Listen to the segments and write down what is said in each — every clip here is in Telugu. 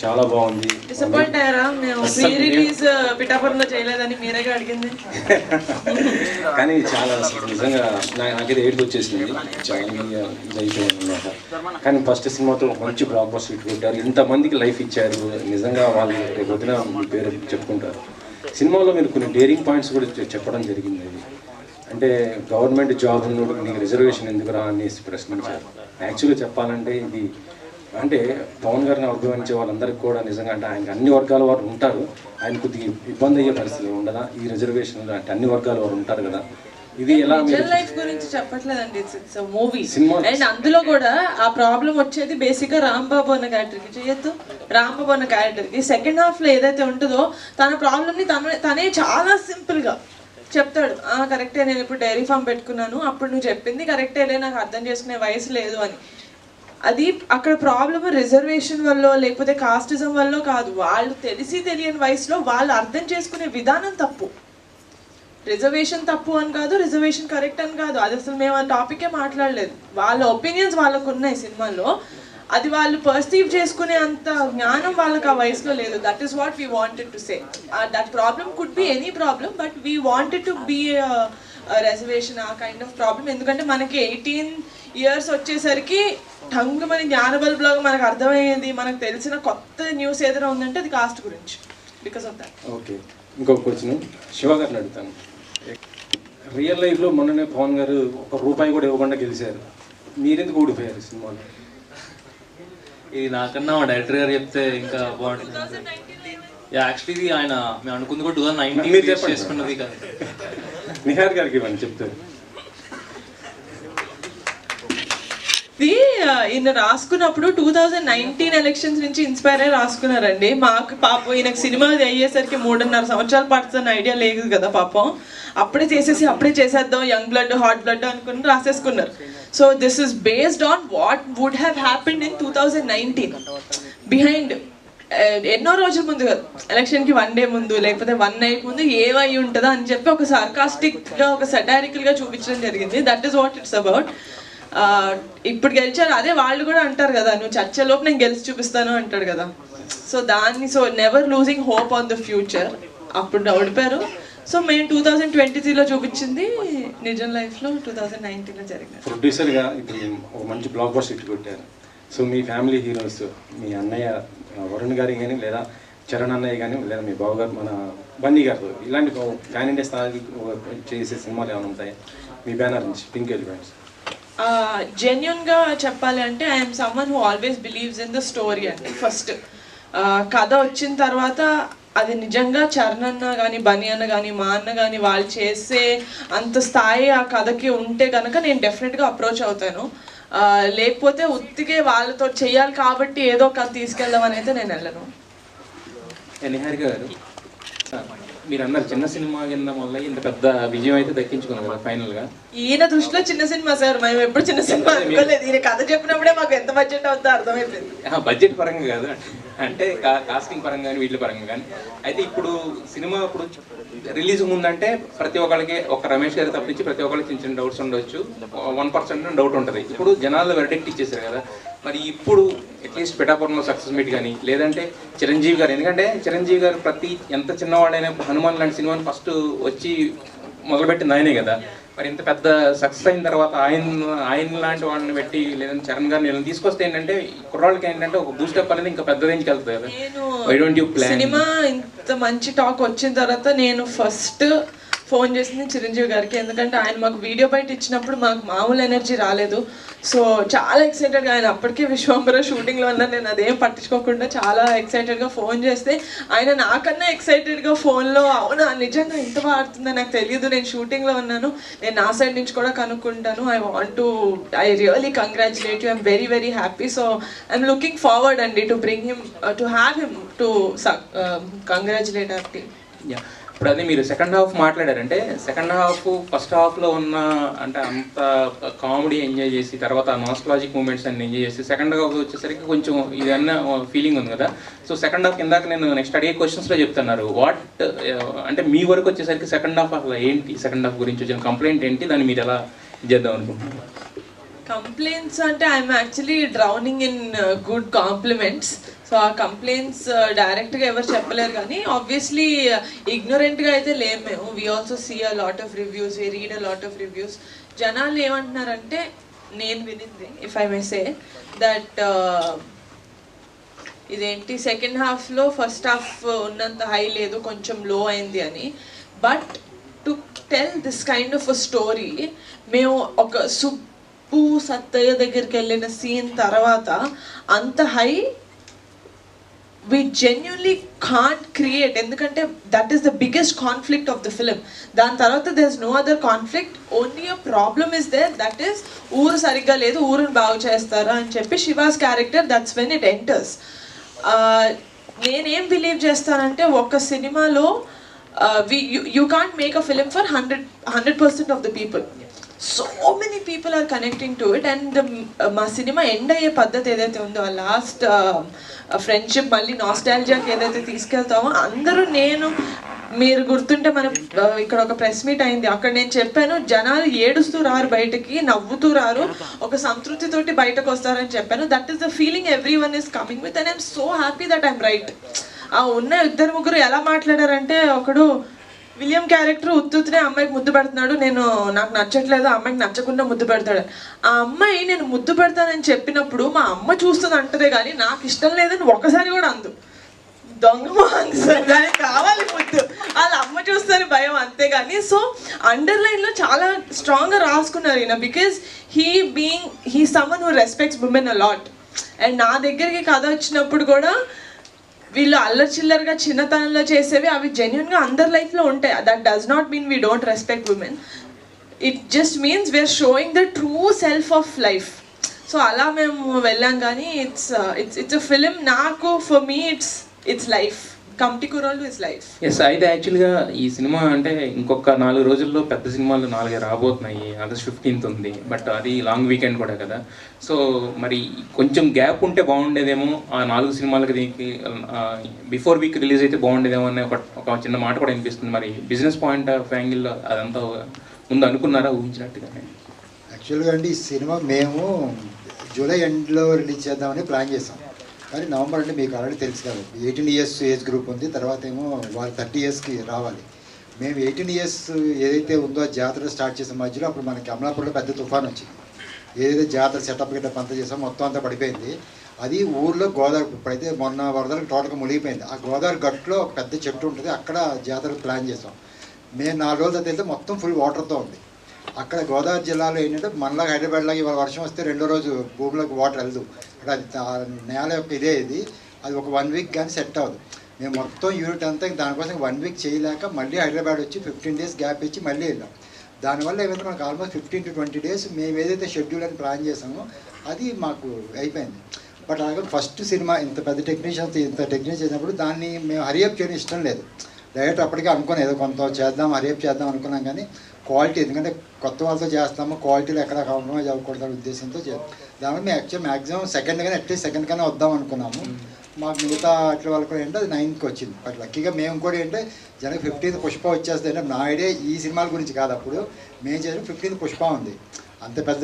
చాలా బాగుంది. డిసప్పాయింట్ అయ్యారా? మేము ప్రీ రిలీజ్ పిఠాపురంలో చేయలేదని మీరేగా అడిగింది. కానీ చాలా నిజంగా నాకైతే ఏడుపు వచ్చేసింది, చాలా ఇది అయిపోయాను అనమాట. కానీ ఫస్ట్ సినిమాతో మంచి బ్లాక్ బస్టర్ హిట్ కొట్టారు, ఇంతమందికి లైఫ్ ఇచ్చారు. నిజంగా వాళ్ళు రేపు వదిన మీ పేరు చెప్పుకుంటారు. సినిమాలో మీరు కొన్ని డేరింగ్ పాయింట్స్ కూడా చెప్పడం జరిగింది. అది అంటే గవర్నమెంట్ జాబ్ ఉన్నోడు నీకు రిజర్వేషన్ ఎందుకురా అనేసి ప్రశ్నించారు. యాక్చువల్గా చెప్పాలంటే ఇది అంటే పవన్ గారిని అభిమానించే వాళ్ళందరికీ కూడా నిజంగా అంటే ఆయనకి అన్ని వర్గాల వారు ఉంటారు, ఆయన కొద్దిగా ఇబ్బంది అయ్యే పరిస్థితి ఉండదా ఈ రిజర్వేషన్ అంటే అన్ని వర్గాల వారు ఉంటారు కదా. ఇది ఎలా లైఫ్ గురించి చెప్పట్లేదండి, ఇట్స్ మూవీ. అండ్ అందులో కూడా ఆ ప్రాబ్లం వచ్చేది బేసిక్ గా రాంబాబు అన్న క్యారెక్టర్కి చేయొద్దు. రాంబాబు అన్న క్యారెక్టర్కి సెకండ్ హాఫ్ లో ఏదైతే ఉంటుందో తన ప్రాబ్లమ్ ని తనే చాలా సింపుల్ గా చెప్తాడు. కరెక్టే, నేను ఇప్పుడు డైరీ ఫామ్ పెట్టుకున్నాను, అప్పుడు నువ్వు చెప్పింది కరెక్టేలే, నాకు అర్థం చేసుకునే వయసు లేదు అని. అది అక్కడ ప్రాబ్లమ్ రిజర్వేషన్ వల్ల లేకపోతే కాస్టిజం వల్ల కాదు, వాళ్ళు తెలిసి తెలియని వయసులో వాళ్ళు అర్థం చేసుకునే విధానం తప్పు. రిజర్వేషన్ తప్పు అని కాదు, రిజర్వేషన్ కరెక్ట్ అని కాదు, అది అసలు మేము ఆ టాపికే మాట్లాడలేదు. వాళ్ళ ఒపీనియన్స్ వాళ్ళకు ఉన్నాయి సినిమాలో, అది వాళ్ళు పర్సీవ్ చేసుకునే అంత జ్ఞానం వాళ్ళకి ఆ వయసులో లేదు. That is what we wanted to say. That problem could be any problem, but we wanted to be reservation ఆ కైండ్ ఆఫ్ ప్రాబ్లమ్. ఎందుకంటే మనకి 18 years వచ్చేసరికి ఠంగ్ మన జ్ఞాన బల్బులాగా మనకు అర్థమయ్యేది, మనకు తెలిసిన కొత్త న్యూస్ ఏదైనా ఉందంటే అది కాస్ట్ గురించి. Because of that. ఓకే, ఇంకొక క్వశ్చన్ శివ గారిని అడుగుతాను. రియల్ లైఫ్లో మొన్ననే పవన్ గారు ₹1 కూడా ఇవ్వకుండా గెలిచారు, మీరెందుకు ఓడిపోయారు సినిమాలో? ఇది నాకన్నా మా డైరెక్టర్ గారు చెప్తే ఇంకా బాగుంటుంది. యాక్చువల్లీ ఆయన మేము అనుకుంది కూడా 2019 చేసుకున్నది కదా. నిహార్ గారికి ఇవ్వండి చెప్తారు. ఈయన రాసుకున్నప్పుడు 2019 ఎలక్షన్స్ నుంచి ఇన్స్పైర్ అయ్యి రాసుకున్నారండి. మాకు పాపం ఈయనకు సినిమా అయ్యేసరికి 3.5 సంవత్సరాలు పడుతున్న ఐడియా లేదు కదా పాపం. అప్పుడే చేసేద్దాం యంగ్ బ్లడ్ హాట్ బ్లడ్ అనుకుని రాసేసుకున్నారు. So this is based on what would have happened in 2019 behind. ఎన్నో రోజుల ముందు కదా, ఎలక్షన్కి 1 day ముందు లేకపోతే 1 night ముందు ఏమై ఉంటుందా అని చెప్పి ఒక సార్కాస్టిక్గా ఒక సెటారికల్గా చూపించడం జరిగింది. That is what it's about. ఇప్పుడు గెలిచారు, అదే వాళ్ళు కూడా అంటారు కదా, నువ్వు చర్చలోపు నేను గెలిచి చూపిస్తాను అంటాడు కదా. సో దాన్ని never losing hope on the future. అప్పుడు ఓడిపోయారు. సో మేము 2023లో చూపించింది నిజం లైఫ్లో 2019లో జరిగింది. ప్రొడ్యూసర్గా ఇప్పుడు ఒక మంచి బ్లాక్ బస్టర్ హిట్ కొట్టారు. సో మీ ఫ్యామిలీ హీరోస్, మీ అన్నయ్య వరుణ్ గారి కానీ లేదా చరణ్ అన్నయ్య కానీ లేదా మీ బావగారు మన బన్నీ గారు, ఇలాంటి ఫ్యాన్ ఇండియా స్థాయికి చేసే సినిమాలు ఏమైనా ఉంటాయి మీ బ్యానర్ నుంచి? Pink elephants. జెన్యున్గా చెప్పాలి అంటే I'm someone who always believes in the story అండి. ఫస్ట్ కథ వచ్చిన తర్వాత అది నిజంగా చరణ్ అన్న కానీ బన్నీ అన్న కానీ మా అన్న కానీ వాళ్ళు చేసే అంత స్థాయి ఆ కథకి ఉంటే కనుక నేను డెఫినెట్గా అప్రోచ్ అవుతాను. లేకపోతే ఉత్తిగే వాళ్ళతో చెయ్యాలి కాబట్టి ఏదో కథ తీసుకెళ్దామని అయితే నేను వెళ్ళను. నిహారిక గారు, మీరు అన్నారు చిన్న సినిమా కింద వల్ల ఇంత పెద్ద విజయం అయితే దక్కించుకున్నారు కదా ఫైనల్ గా. ఈయన దృష్టిలో చిన్న సినిమా సార్, మేము ఎప్పుడు చిన్న సినిమా అనుకోలేదు. ఈయన కథ చెప్పినప్పుడే మాకు ఎంత బడ్జెట్ అవుతుందో అర్థమైపోయింది. బడ్జెట్ పరంగా కాదు, అంటే కాస్టింగ్ పరంగా కానీ వీటి పరంగా కానీ. అయితే ఇప్పుడు సినిమా ఇప్పుడు రిలీజ్ ముందంటే ప్రతి ఒక్కరికి ఒక రమేష్ గారి తప్పించి ప్రతి ఒక్కరికి చిన్న చిన్న డౌట్స్ ఉండొచ్చు, 1% డౌట్ ఉంటుంది. ఇప్పుడు జనాలు వెర్డిక్ట్ ఇచ్చేసారు కదా, మరి ఇప్పుడు అట్లీస్ట్ పిఠాపురంలో సక్సెస్ మీట్ కానీ లేదంటే చిరంజీవి గారు, ఎందుకంటే చిరంజీవి గారు ప్రతి ఎంత చిన్నవాడైనా హనుమాన్ లాంటి సినిమాని ఫస్ట్ వచ్చి మొదలుపెట్టింది ఆయనే కదా. మరి ఇంత పెద్ద సక్సెస్ అయిన తర్వాత ఆయన లాంటి వాళ్ళని పెట్టి లేదంటే చరణ్ గారిని వీళ్ళని తీసుకొస్తే ఏంటంటే కుర్రాళ్ళకి ఏంటంటే ఒక బూస్టప్ అనేది ఇంకా పెద్ద రేంజ్కి వెళ్తుంది కదా. సినిమా ఇంత మంచి టాక్ వచ్చిన తర్వాత నేను ఫస్ట్ ఫోన్ చేసింది చిరంజీవి గారికి. ఎందుకంటే ఆయన మాకు వీడియో బయట ఇచ్చినప్పుడు మాకు మామూలు ఎనర్జీ రాలేదు. సో చాలా ఎక్సైటెడ్గా, ఆయన అప్పటికే విశ్వంబర షూటింగ్లో ఉన్నా, నేను అదేం పట్టించుకోకుండా చాలా ఎక్సైటెడ్గా ఫోన్ చేస్తే ఆయన నాకన్నా ఎక్సైటెడ్గా ఫోన్లో అవునా నిజంగా ఇంత బాగుతుందో నాకు తెలియదు, నేను షూటింగ్లో ఉన్నాను, నేను నా సైడ్ నుంచి కూడా కనుక్కుంటాను, I really congratulate you, I'm very very happy. So I'm looking forward అండి to bring him to have him to congratulate our team. ఇప్పుడు అదే మీరు సెకండ్ హాఫ్ మాట్లాడారంటే సెకండ్ హాఫ్ ఫస్ట్ హాఫ్లో ఉన్న అంటే అంత కామెడీ ఎంజాయ్ చేసి తర్వాత నాస్టాలజిక్ మూమెంట్స్ అన్ని ఎంజాయ్ చేసి సెకండ్ హాఫ్ వచ్చేసరికి కొంచెం ఇది అన్న ఫీలింగ్ ఉంది కదా. సో సెకండ్ హాఫ్ ఇందాక నేను నెక్స్ట్ అడిగే క్వశ్చన్స్లో చెప్తున్నారు వాట్ అంటే మీ వరకు వచ్చేసరికి సెకండ్ హాఫ్ అసలు ఏంటి, సెకండ్ హాఫ్ గురించి వచ్చిన కంప్లైంట్ ఏంటి, దాన్ని మీరు ఎలా చేద్దాం అనుకుంటున్నారు? కంప్లైంట్స్ అంటే I'm actually drowning in good compliments. So ఆ కంప్లైంట్స్ డైరెక్ట్గా ఎవరు చెప్పలేరు కానీ ఆబ్వియస్లీ ఇగ్నోరెంట్గా అయితే లేము మేము. We also see a lot of reviews, we read a lot of reviews. జనాలు ఏమంటున్నారంటే, నేను వినింది if I may say that ఇదేంటి సెకండ్ హాఫ్లో ఫస్ట్ హాఫ్ ఉన్నంత హై లేదు, కొంచెం లో అయింది అని. But to tell this kind of a story, మేము ఒక సుబ్బు సత్తయ్య దగ్గరికి వెళ్ళిన సీన్ తర్వాత అంత high we genuinely can't create, ఎందుకంటే that is the biggest conflict of the film. దాని తర్వాత there's no other conflict, only a problem is there, that is ఊరు సరిగ్గా లేదు, ఊరుని బాగు చేస్తారా అని చెప్పి she was character, that's when it enters. నేనేం బిలీవ్ చేస్తానంటే, ఒక సినిమాలో you can't make a film for 100% of the people. So many people are connecting to it, and మా సినిమా ఎండ్ అయ్యే పద్ధతి ఏదైతే ఉందో, ఆ లాస్ట్ ఫ్రెండ్షిప్ మళ్ళీ నాస్టాలజియాకి ఏదైతే తీసుకెళ్తామో, అందరూ మీరు గుర్తుంటే మనం ఇక్కడ ఒక ప్రెస్ మీట్ అయింది, అక్కడ నేను చెప్పాను జనాలు ఏడుస్తూ రారు బయటకి, నవ్వుతూ రారు, ఒక సంతృప్తితోటి బయటకు వస్తారని చెప్పాను. That is the feeling every one is coming with, and I'm so happy that I'm right. ఆ ఉన్న 2-3 ఎలా మాట్లాడారంటే, ఒకడు విలియం క్యారెక్టర్ ఉత్తునే అమ్మాయికి ముద్దు పెడుతున్నాడు, నాకు నచ్చట్లేదు, అమ్మాయికి నచ్చకుండా ముద్దు పెడతాడు. ఆ అమ్మాయి నేను ముద్దు పెడతానని చెప్పినప్పుడు మా అమ్మ చూస్తుంది అంటదే కానీ నాకు ఇష్టం లేదని ఒకసారి కూడా అందు. దొంగ దానికి కావాలి ముద్దు, వాళ్ళ అమ్మ చూస్తారు భయం, అంతేగాని. సో అండర్లైన్లో చాలా స్ట్రాంగ్గా రాసుకున్నారు ఈయన, because he someone who respects women a lot. And నా దగ్గరికి కథ వచ్చినప్పుడు కూడా వీళ్ళు అల్లరి చిల్లరగా చిన్నతనంలో చేసేవి అవి జెన్యున్గా అందరి లైఫ్లో ఉంటాయి. That does not mean we don't respect women, it just means we are showing the true self of life. So అలా మేము వెళ్ళాం కానీ ఇట్స్ అ ఫిలిం. నాకు for me it's life, committee Kurrollu is life. Yes, అయితే యాక్చువల్గా ఈ సినిమా అంటే ఇంకొక 4 రోజుల్లో పెద్ద సినిమాలు 4 రాబోతున్నాయి. ఆగస్ట్ 15th ఉంది, బట్ అది లాంగ్ వీకెండ్ కూడా కదా. సో మరి కొంచెం గ్యాప్ ఉంటే బాగుండేదేమో, ఆ 4 సినిమాలకి దీనికి బిఫోర్ వీక్ రిలీజ్ అయితే బాగుండేదేమో అనే ఒక చిన్న మాట కూడా అనిపిస్తుంది. మరి బిజినెస్ పాయింట్ ఆఫ్ యాంగిల్లో అదంతా ముందు అనుకున్నారా, ఊహించినట్టుగానే? యాక్చువల్గా అండి ఈ సినిమా మేము జూలై ఎండ్లో రిలీజ్ చేద్దామని ప్లాన్ చేసాం, కానీ నవంబర్ అంటే మీకు ఆల్రెడీ తెలుసు కదా, 18 years ఏజ్ గ్రూప్ ఉంది, తర్వాత ఏమో వాళ్ళు 30 yearsకి రావాలి. మేము 18 years ఏదైతే ఉందో జాతర స్టార్ట్ చేసిన మధ్యలో అప్పుడు మనకి అమలాపురంలో పెద్ద తుఫాన్ వచ్చింది. ఏదైతే జాతర సెటప్ గిట్ట అంతా చేసామో మొత్తం అంతా పడిపోయింది. అది ఊర్లో గోదావరి, ఇప్పుడైతే మొన్న వరదలకు టోటల్గా మునిగిపోయింది. ఆ గోదావరి గట్టులో ఒక పెద్ద చెట్టు ఉంటుంది, అక్కడ జాతర ప్లాన్ చేసాం. మేము 4 రోజుల వెళ్తే మొత్తం ఫుల్ వాటర్తో ఉంది. అక్కడ గోదావరి జిల్లాలో ఏంటంటే మనలాగా హైదరాబాద్లాగా ఇవాళ వర్షం వస్తే 2వ రోజు భూమిలోకి వాటర్ వెళ్దు. అక్కడ అది నేల యొక్క ఇది అది ఒక 1 week కానీ సెట్ అవ్వదు. మేము మొత్తం యూనిట్ అంతా దానికోసం 1 week చేయలేక మళ్ళీ హైదరాబాద్ వచ్చి 15 days గ్యాప్ ఇచ్చి మళ్ళీ వెళ్ళాం. దానివల్ల ఏమైతే మనకు ఆల్మోస్ట్ 15 to 20 days మేము ఏదైతే షెడ్యూల్ అని ప్లాన్ చేసామో అది మాకు అయిపోయింది. బట్ అలాగే ఫస్ట్ సినిమా ఇంత పెద్ద టెక్నీషియన్స్ చేసినప్పుడు దాన్ని మేము హరియప్ చేయడం ఇష్టం లేదు. డైరెక్ట్ అప్పటికే అనుకున్నాం ఏదో కొంత చేద్దాం, హరియప్ చేద్దాం అనుకున్నాం, కానీ క్వాలిటీ, ఎందుకంటే కొత్త వాళ్ళతో చేస్తాము, క్వాలిటీలో ఎక్కడ కాంప్రమైజ్ అవ్వకూడదు ఉద్దేశంతో దానివల్ల మేము యాక్చువల్ మ్యాక్సిమం సెకండ్ కానీ అట్లీస్ట్ సెకండ్ కానీ వద్దాం అనుకున్నాము. మాకు మిగతా అట్లా వాళ్ళకి కూడా ఏంటంటే అది 9th వచ్చింది. బట్ లక్కీగా మేము కూడా ఏంటంటే జనకి 15th పుష్ప వచ్చేస్తే అంటే నా ఐడియా ఈ సినిమాల గురించి కాదు, అప్పుడు మేము చేసిన 15th పుష్ప ఉంది. అంత పెద్ద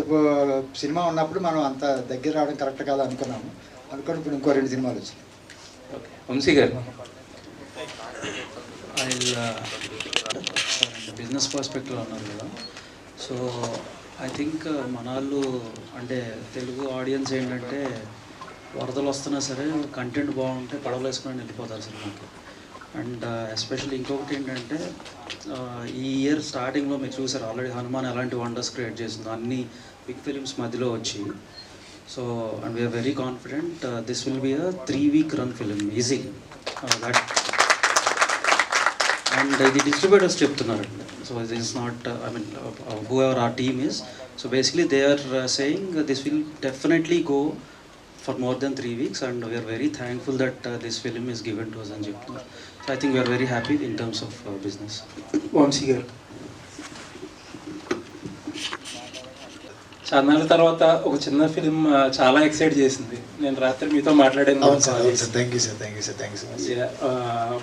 సినిమా ఉన్నప్పుడు మనం అంత దగ్గర రావడం కరెక్ట్ కాదు అనుకున్నాము. అనుకోని ఇప్పుడు ఇంకో 2 సినిమాలు వచ్చినాయి. వంశీ గారు, బిజినెస్ పర్స్పెక్టివ్ అన్నారు కదా, సో ఐ థింక్ మన వాళ్ళు అంటే తెలుగు ఆడియన్స్ ఏంటంటే వరదలు వస్తున్నా సరే కంటెంట్ బాగుంటే పడవలు వేసుకొని వెళ్ళిపోతారు సినిమాకి. అండ్ ఎస్పెషల్లీ ఇంకొకటి ఏంటంటే ఈ ఇయర్ స్టార్టింగ్లో మీరు చూసారు ఆల్రెడీ హనుమాన్ ఎలాంటి వండర్స్ క్రియేట్ చేసిందో అన్ని బిగ్ ఫిలిమ్స్ మధ్యలో వచ్చి. So and we are very confident this will be a 3-week run film easy. That and ఇది డిస్ట్రిబ్యూటర్స్ చెప్తున్నారండి. So this is not I mean whoever our team is. So basically they are saying this will definitely go for more than 3 weeks, and we are very thankful that this film is given to us అని చెప్తున్నారు. So I think we are very happy in terms of business. Vamsi గారు, చాలా తర్వాత ఒక చిన్న ఫిలిం చాలా ఎక్సైట్ చేసింది. నేను రాత్రి మీతో మాట్లాడాను.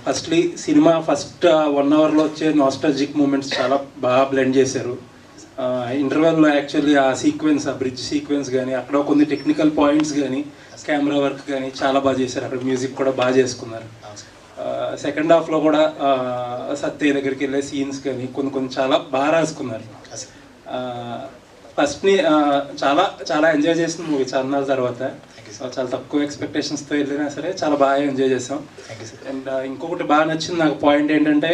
ఫస్ట్లీ సినిమా ఫస్ట్ 1 hourలో వచ్చే నాస్టాలజిక్ మూమెంట్స్ చాలా బాగా బ్లెండ్ చేశారు. ఇంటర్వెల్లో యాక్చువల్లీ ఆ సీక్వెన్స్, ఆ బ్రిడ్జ్ సీక్వెన్స్ కానీ అక్కడ కొన్ని టెక్నికల్ పాయింట్స్ కానీ కెమెరా వర్క్ కానీ చాలా బాగా చేశారు. అక్కడ మ్యూజిక్ కూడా బాగా చేసుకున్నారు. సెకండ్ హాఫ్లో కూడా సత్య దగ్గరికి వెళ్ళే సీన్స్ కానీ కొన్ని చాలా బాగా రాసుకున్నారు. ఫస్ట్ని చాలా చాలా ఎంజాయ్ చేసిన మూవీ చాలా తర్వాత. చాలా తక్కువ ఎక్స్పెక్టేషన్స్తో వెళ్ళినా సరే చాలా బాగా ఎంజాయ్ చేసాం. అండ్ ఇంకొకటి బాగా నచ్చింది నాకు పాయింట్ ఏంటంటే,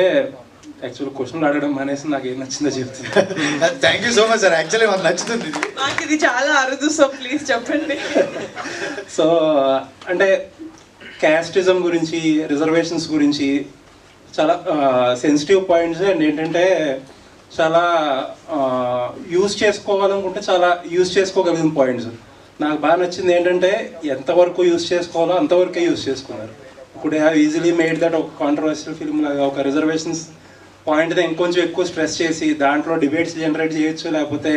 యాక్చువల్ క్వశ్చన్లు అడగడం అనేసి నాకు ఏం నచ్చిందో చెప్తుంది. Thank you so much sir. Actually మాకు నచ్చుతుంది. నాకు ఇది చాలా అరుదు, సో ప్లీజ్ చెప్పండి. సో అంటే క్యాస్టిజం గురించి, రిజర్వేషన్స్ గురించి చాలా సెన్సిటివ్ పాయింట్స్. అండ్ ఏంటంటే చాలా యూజ్ చేసుకోవాలనుకుంటే చాలా యూజ్ చేసుకోగలిగిన పాయింట్స్. నాకు బాగా నచ్చింది ఏంటంటే ఎంతవరకు యూజ్ చేసుకోవాలో అంతవరకే యూజ్ చేసుకున్నారు. ఇప్పుడు హ్యావ్ ఈజీలీ మేడ్ దట్ ఒక కాంట్రవర్షియల్ ఫిల్మ్ లాగా ఒక రిజర్వేషన్స్ పాయింట్ని ఇంకొంచెం ఎక్కువ స్ట్రెస్ చేసి దాంట్లో డిబేట్స్ జనరేట్ చేయొచ్చు, లేకపోతే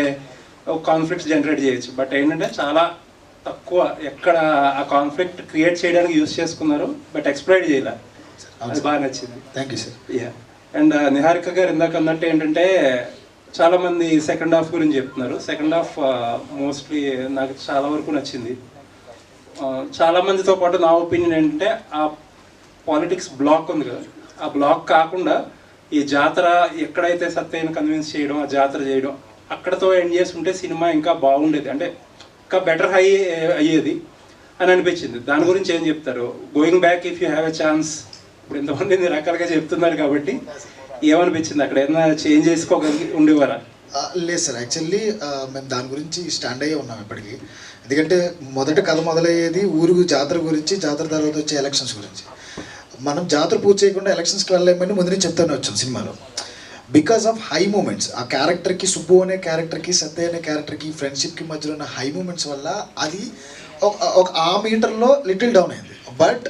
ఒక కాన్ఫ్లిక్ట్స్ జనరేట్ చేయొచ్చు. బట్ ఏంటంటే చాలా తక్కువ ఎక్కడ ఆ కాన్ఫ్లిక్ట్ క్రియేట్ చేయడానికి యూజ్ చేసుకున్నారు, బట్ ఎక్స్ప్లైట్ చేయలే. అది బాగా నచ్చింది. Thank you sir. Yeah. And Niharika గారు ఇందాక అన్నట్టు ఏంటంటే చాలామంది సెకండ్ హాఫ్ గురించి చెప్తున్నారు. సెకండ్ హాఫ్ మోస్ట్లీ నాకు చాలా వరకు నచ్చింది. చాలామందితో పాటు నా ఒపీనియన్ ఏంటంటే ఆ పాలిటిక్స్ బ్లాక్ ఉంది కదా, ఆ బ్లాక్ కాకుండా ఈ జాతర ఎక్కడైతే సత్యని కన్విన్స్ చేయడం, ఆ జాతర చేయడం అక్కడతో ఎండ్ చేసి ఉంటే సినిమా ఇంకా బాగుండేది, అంటే ఇంకా బెటర్ హై అయ్యేది అని అనిపించింది. దాని గురించి ఏం చెప్తారు? Going back if you have a chance. ఇప్పుడు ఇంతమంది ఇన్ని రకాలుగా చెప్తున్నారు కాబట్టి ఏమనిపించింది? అక్కడ ఏదైనా చేంజ్ చేసుకోగలిగి ఉండేవారా? లేదు సార్, యాక్చువల్లీ మేము దాని గురించి స్టాండ్ అయ్యే ఉన్నాం ఇప్పటికీ. ఎందుకంటే మొదట కథ మొదలయ్యేది ఊరు జాతర గురించి, జాతర తర్వాత వచ్చే ఎలక్షన్స్ గురించి. మనం జాతర పూర్తి చేయకుండా ఎలక్షన్స్కి వెళ్ళలేమని ముందు నుంచి చెప్తూనే వచ్చాం సినిమాలో. బికాస్ ఆఫ్ హై మూమెంట్స్, ఆ క్యారెక్టర్కి, సుబ్బు అనే క్యారెక్టర్కి, సత్య అనే క్యారెక్టర్కి, ఫ్రెండ్షిప్కి మధ్యలో ఉన్న హై మూమెంట్స్ వల్ల అది ఒక ఆ మీటర్లో లిటిల్ డౌన్ అయింది. బట్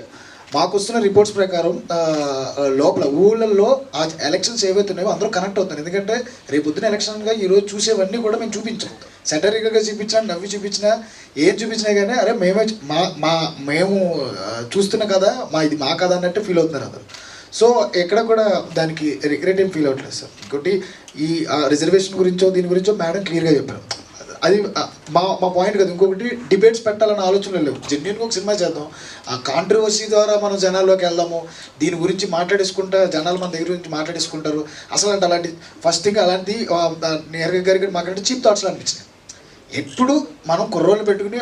మాకు వస్తున్న రిపోర్ట్స్ ప్రకారం లోపల ఊళ్ళల్లో ఆ ఎలక్షన్స్ ఏవైతే ఉన్నాయో అందరూ కనెక్ట్ అవుతున్నారు. ఎందుకంటే రేపు పొద్దున ఎలక్షన్గా ఈరోజు చూసేవన్నీ కూడా మేము చూపించాం. సెటరికల్గా చూపించినా, నవ్వి చూపించినా, ఏం చూపించినా కానీ అరే మేము చూస్తున్న కదా, ఇది మా కథ అన్నట్టు ఫీల్ అవుతున్నారు అందరూ. సో ఎక్కడ కూడా దానికి రిగ్రెట్ ఏం ఫీల్ అవ్వట్లేదు సార్. ఇంకోటి ఈ రిజర్వేషన్ గురించో దీని గురించో మేడం క్లియర్గా చెప్పారు. అది మా పాయింట్ కదా. ఇంకొకటి డిబేట్స్ పెట్టాలన్న ఆలోచనలు లేవు. జెన్యున్గా ఒక సినిమా చేద్దాం, ఆ కాంట్రవర్సీ ద్వారా మనం జనాల్లోకి వెళ్దాము, దీని గురించి మాట్లాడేసుకుంటా జనాలు మన దగ్గర గురించి మాట్లాడేసుకుంటారు. అసలు అంటే అలాంటి ఫస్ట్ థింగ్ అలాంటి నేరుగా గారికి మాకంటే చీప్ థాట్స్లో అనిపించినాయి. ఎప్పుడు మనం కుర్రోళ్ళు పెట్టుకుని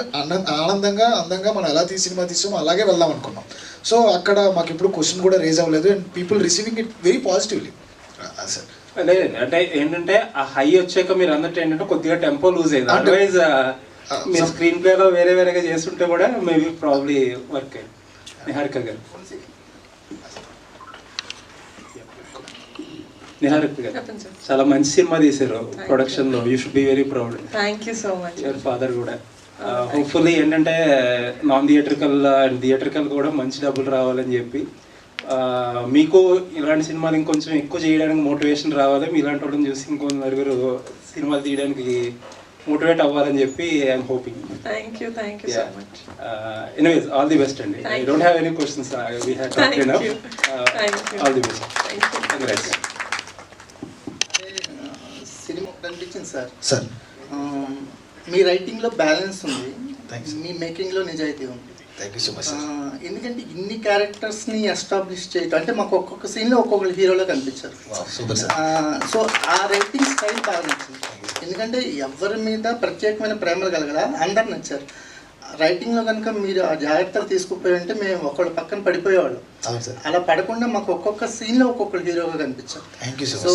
ఆనందంగా అందంగా మనం ఎలా సినిమా తీసామో అలాగే వెళ్దాం అనుకున్నాం. సో అక్కడ మాకు ఎప్పుడు క్వశ్చన్ కూడా రేజ్ అవ్వలేదు. And people receiving it very positively sir. అంటే ఏంటంటే ఆ హై వచ్చాక మీరు అన్నట్టు ఏంటంటే కొద్దిగా టెంపో లూజ్ అయింది. అదర్వైజ్ మీరు స్క్రీన్ ప్లేలో వేరేగా చేస్తుంటే కూడా మేబీ ప్రాబ్లీ వర్క్ అయ్యింది. నిహారిక గారు చాలా మంచి సినిమా తీశారు ప్రొడక్షన్ లో. You should be very proud. Thank you so much. Your father కూడా హోప్ఫుల్లీ ఏంటంటే నాన్ థియేట్రికల్ అండ్ థియేట్రికల్ కూడా మంచి డబ్బులు రావాలని చెప్పి, మీకు ఇలాంటి సినిమాలు ఇంకొంచెం ఎక్కువ చేయడానికి మోటివేషన్ రావాలి. మీ ఇలాంటి వాళ్ళని చూసి ఇంకొంచెం నలుగురు సినిమాలు తీయడానికి మోటివేట్ అవ్వాలని చెప్పి I'm hoping. Thank you so much. Anyways all the best అండి. I don't have any questions. We have talked enough. All the best. Congrats. Cinema కనిపించింది సార్. సార్ మీ రైటింగ్లో బ్యాలెన్స్ ఉంది, మీ మేకింగ్లో నిజాయితీ ఉంది. Thank you so much sir. ఎందుకంటే ఇన్ని క్యారెక్టర్స్ని ఎస్టాబ్లిష్ చేయటం అంటే మాకు ఒక్కొక్క సీన్లో ఒక్కొక్కరు హీరోలో కనిపించారు. Super sir. సో ఆ రైటింగ్ స్టైల్ బాగా నచ్చింది. ఎందుకంటే ఎవరి మీద ప్రత్యేకమైన ప్రేమలు కలగల, అందరు నచ్చారు. రైటింగ్లో కనుక మీరు ఆ జాగ్రత్తలు తీసుకుపోయింటే మేము ఒకళ్ళు పక్కన పడిపోయేవాళ్ళం. అలా పడకుండా మాకు ఒక్కొక్క సీన్లో ఒక్కొక్కరు హీరోగా కనిపించారు. సో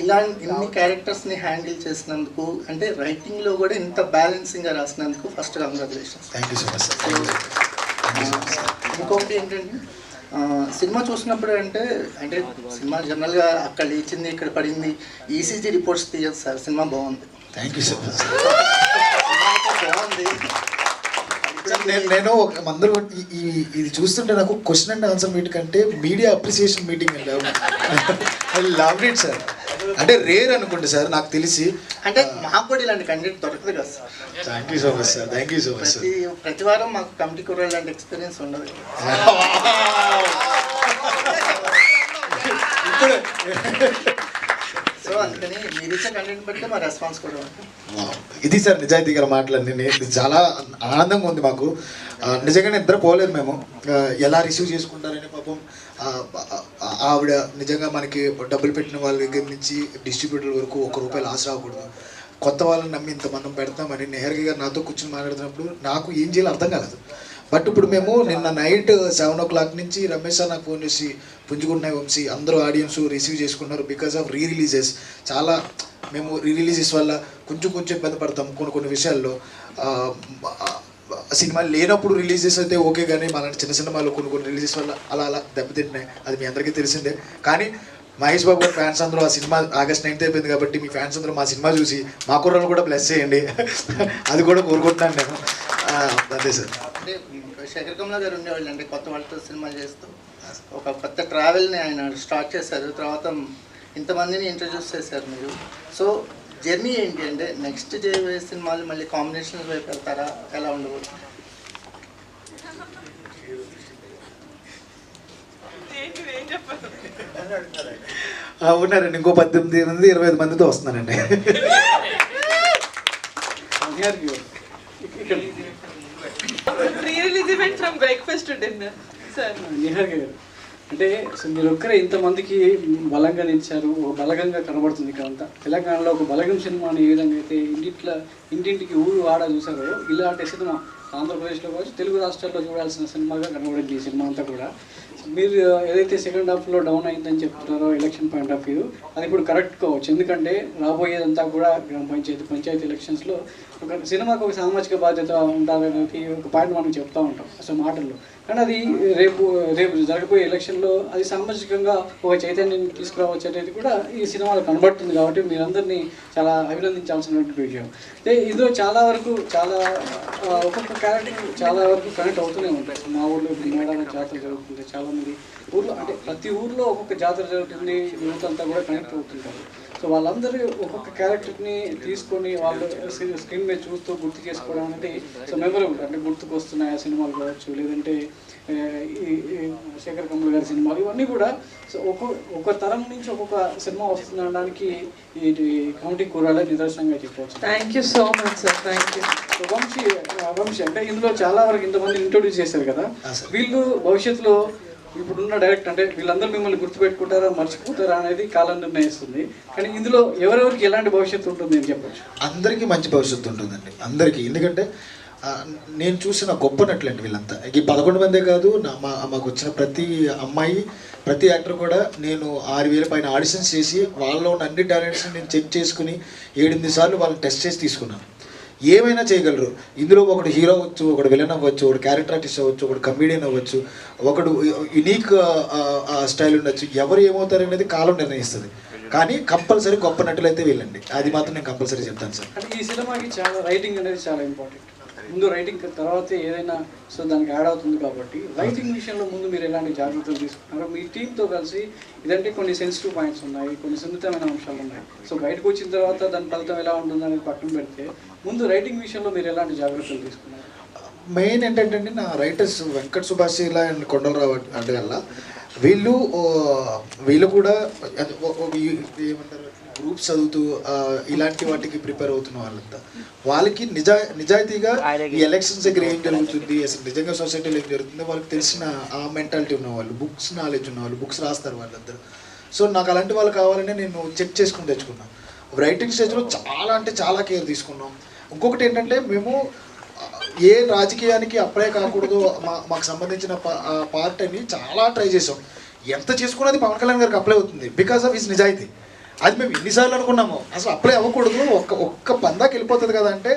ఇలా ఇన్ని క్యారెక్టర్స్ని హ్యాండిల్ చేసినందుకు, అంటే రైటింగ్లో కూడా ఇంత బ్యాలెన్సింగ్గా రాసినందుకు first congratulations. Thank you so much sir. ఇంకొకటి ఏంటంటే సినిమా చూసినప్పుడు అంటే సినిమా జనరల్గా అక్కడ లేచింది ఇక్కడ పడింది ఈసీజీ రిపోర్ట్స్ తీయదు సార్. సినిమా బాగుంది. Thank you so much. బాగుంది. నేను అందరూ ఇది చూస్తుంటే నాకు క్వశ్చన్ అండ్ ఆన్సర్ మీట్ కంటే మీడియా అప్రిసియేషన్ మీటింగ్ అండి. I love it sir. అంటే రేర్ అనుకోండి సార్ నాకు తెలిసి. అంటే మాకు కూడా ఇలాంటి కంటెంట్ దొరకదు కదా sir. Thank you so much sir. Thank you so much sir. ప్రతి వారం మాకు కమిటీ కూడా ఇలాంటి ఎక్స్పీరియన్స్ ఉండదు. ఇప్పుడు సో అందుకని మీరు ఇచ్చే కంటెంట్ బట్టి మా రెస్పాన్స్ కూడా ఉంటుంది. ఇది సార్ నిజాయితీ గల మాటలన్నీ. ఇది చాలా ఆనందంగా ఉంది మాకు. నిజంగానే నిద్ర పోలేదు మేము. ఎలా రిసీవ్ చేసుకుంటారని పాపం ఆవిడ నిజంగా మనకి డబ్బులు పెట్టిన వాళ్ళ దగ్గర నుంచి డిస్ట్రిబ్యూటర్ల వరకు ₹1 లాస్ రాకూడదు, కొత్త వాళ్ళని నమ్మి ఇంతమంది పెడతామని నెహర్గి గారు నాతో కూర్చొని మాట్లాడుతున్నప్పుడు నాకు ఏం చేయాలో అర్థం కాలేదు. బట్ ఇప్పుడు మేము నిన్న నైట్ 7 o'clock నుంచి రమేష్ సార్ నాకు ఫోన్ చేసి పుంజుకుంటున్నాయి వంశీ అందరూ ఆడియన్స్ రిసీవ్ చేసుకున్నారు బికాస్ ఆఫ్ రిలీజెస్. చాలా మేము రిలీజెస్ వల్ల కొంచెం ఇబ్బంది పడతాం కొన్ని విషయాల్లో. సినిమాలు లేనప్పుడు రిలీజెస్ అయితే ఓకే, కానీ అలాంటి చిన్న సినిమాలు కొన్ని రిలీజెస్ వల్ల అలా దెబ్బతింటున్నాయి. అది మీ అందరికీ తెలిసిందే. కానీ మహేష్ బాబు గారి ఫ్యాన్స్ అందరూ ఆ సినిమా August 9th అయిపోయింది కాబట్టి మీ ఫ్యాన్స్ అందరూ మా సినిమా చూసి మా కుర్రలు కూడా బ్లెస్ చేయండి, అది కూడా కోరుకుంటున్నాను నేను. అదే సార్. అంటే శేఖర్ కమల గారు ఉండేవాళ్ళు అంటే కొత్త వాళ్ళతో సినిమాలు చేస్తూ ఒక కొత్త ట్రావెల్ని ఆయన స్టార్ట్ చేశారు. తర్వాత ఇంతమందిని ఇంట్రడ్యూస్ చేశారు మీరు. సో జర్నీ ఏంటి అంటే నెక్స్ట్ చేయబోయే సినిమాలు మళ్ళీ కాంబినేషన్ వైపు వెళ్తారా, ఎలా ఉండబోతుంది? ఉన్నారండి, ఇంకో 18 మంది 25 మందితో వస్తున్నానండి. From breakfast to dinner sir. Niharika గారు అంటే మీరు ఒక్కరే ఇంతమందికి బలంగా నిలిచారు, ఒక బలగంగా కనబడుతుంది ఇక్కడంతా. తెలంగాణలో ఒక బలగం సినిమాని ఏ విధంగా అయితే ఇంటింటికి ఊరు ఆడ చూసారో ఇలాంటి సినిమా ఆంధ్రప్రదేశ్లో కావచ్చు తెలుగు రాష్ట్రాల్లో చూడాల్సిన సినిమాగా కనబడింది ఈ సినిమా అంతా కూడా. మీరు ఏదైతే సెకండ్ హాఫ్లో డౌన్ అయిందని చెప్తున్నారో ఎలక్షన్ పాయింట్ ఆఫ్ వ్యూ, అది ఇప్పుడు కరెక్ట్ కావచ్చు. ఎందుకంటే రాబోయేదంతా కూడా గ్రామ పంచాయతీ ఎలక్షన్స్లో ఒక సినిమాకు ఒక సామాజిక బాధ్యత ఉండాలనేది ఒక పాయింట్ మనం చెప్తూ ఉంటాం అసలు మాటల్లో. కానీ అది రేపు జరగబోయే ఎలక్షన్లో అది సామాజికంగా ఒక చైతన్యాన్ని తీసుకురావచ్చు అనేది కూడా ఈ సినిమాలో కనబడుతుంది. కాబట్టి మీరందరినీ చాలా అభినందించాల్సినటువంటి విషయం. ఇందులో చాలా వరకు ఒక్కొక్క క్యారెక్టర్ చాలా వరకు కనెక్ట్ అవుతూనే ఉంటాయి. మా ఊళ్ళో మేడాల జాతర జరుగుతుంది, చాలామంది ఊర్లో అంటే ప్రతి ఊర్లో ఒక్కొక్క జాతర జరుగుతుంది, యూత్ అంతా కూడా కనెక్ట్ అవుతుంటారు. సో వాళ్ళందరూ ఒక్కొక్క క్యారెక్టర్ని తీసుకొని వాళ్ళు స్క్రీన్ మీద చూస్తూ గుర్తు చేసుకోవడం అనేది సో మెమరబుల్. అంటే గుర్తుకు వస్తున్నాయి ఆ సినిమాలు కావచ్చు, లేదంటే ఈ శేఖర్ కమల్ గారి సినిమాలు, ఇవన్నీ కూడా సో ఒక్కొక్క తరం నుంచి ఒక్కొక్క సినిమా వస్తుందనడానికి ఈ కౌంటింగ్ కూరాలే నిదర్శనంగా చెప్పవచ్చు. Thank you so much sir. Thank you. Vamsi అంటే ఇందులో చాలా వరకు ఇంతమంది ఇంట్రొడ్యూస్ చేశారు కదా, వీళ్ళు భవిష్యత్తులో ఇప్పుడున్న డైరెక్ట్ అంటే వీళ్ళందరూ మిమ్మల్ని గుర్తుపెట్టుకుంటారా మర్చిపోతారా అనేది కాలం నిర్ణయిస్తుంది. కానీ ఇందులో ఎవరెవరికి ఎలాంటి భవిష్యత్తు ఉంటుంది అని చెప్పచ్చు? అందరికీ మంచి భవిష్యత్తు ఉంటుందండి, అందరికీ. ఎందుకంటే నేను చూసిన గొప్ప నటులండి వీళ్ళంతా. ఈ 11 మందే కాదు, మాకు వచ్చిన ప్రతి అమ్మాయి ప్రతి యాక్టర్ కూడా నేను 6,000 పైన ఆడిషన్స్ చేసి వాళ్ళలో ఉన్న అన్ని టాలెంట్స్ని నేను చెక్ చేసుకుని 7-8 సార్లు వాళ్ళని టెస్ట్ చేసి తీసుకున్నాను. ఏమైనా చేయగలరు ఇందులో. ఒకడు హీరో అవ్వచ్చు, ఒకడు విలన్ అవ్వచ్చు, ఒకడు క్యారెక్టర్ ఆర్టిస్ట్ అవ్వచ్చు, ఒకడు కమెడియన్ అవ్వచ్చు, ఒకడు యునీక్ స్టైల్ ఉండొచ్చు. ఎవరు ఏమవుతారు అనేది కాలం నిర్ణయిస్తుంది. కానీ కంపల్సరీ గొప్ప నటులు అయితే వీళ్ళండి, అది మాత్రం నేను కంపల్సరీ చెప్తాను సార్. అంటే ఈ సినిమాకి చాలా రైటింగ్ అనేది చాలా ఇంపార్టెంట్. ముందు రైటింగ్ తర్వాత ఏదైనా సో దానికి యాడ్ అవుతుంది. కాబట్టి రైటింగ్ విషయంలో ముందు మీరు ఎలాంటి జాగ్రత్తలు తీసుకున్నారో మీ టీంతో కలిసి, ఇదంటే కొన్ని సెన్సిటివ్ పాయింట్స్ ఉన్నాయి, కొన్ని సున్నితమైన అంశాలు ఉన్నాయి. సో బయటకు వచ్చిన తర్వాత దాని ఫలితం ఎలా ఉంటుంది అనేది పక్కన పెడితే ముందు రైటింగ్ విషయంలో మీరు ఎలాంటి జాగ్రత్తలు తీసుకున్నారు? మెయిన్ ఏంటంటే నా రైటర్స్ వెంకట్ సుభాష్ ఇలా అండ్ కొండలరావు అంటే వల్ల వీళ్ళు కూడా ఏమంటారు గ్రూప్స్ చదువుతూ ఇలాంటి వాటికి ప్రిపేర్ అవుతున్న వాళ్ళంతా. వాళ్ళకి నిజాయితీగా ఈ ఎలక్షన్స్ దగ్గర ఏం జరుగుతుంది, అసలు నిజంగా సొసైటీలో ఏం జరుగుతుందో వాళ్ళకి తెలిసిన ఆ మెంటాలిటీ ఉన్నవాళ్ళు, బుక్స్ నాలెడ్జ్ ఉన్నవాళ్ళు, బుక్స్ రాస్తారు వాళ్ళందరూ. సో నాకు అలాంటి వాళ్ళు కావాలని నేను చెక్ చేసుకుని తెచ్చుకున్నాను. రైటింగ్ స్టేజ్లో చాలా అంటే చాలా కేర్ తీసుకున్నాం. ఇంకొకటి ఏంటంటే మేము ఏ రాజకీయానికి అప్లై కాకూడదు మాకు సంబంధించిన పార్ట్ అని చాలా ట్రై చేసాం. ఎంత చేసుకున్నది పవన్ కళ్యాణ్ గారికి అప్లై అవుతుంది బికాస్ ఆఫ్ హిస్ నిజాయితీ. అది మేము ఎన్నిసార్లు అనుకున్నాము, అసలు అప్లై అవ్వకూడదు, ఒక్క పందాకి వెళ్ళిపోతుంది కదా అంటే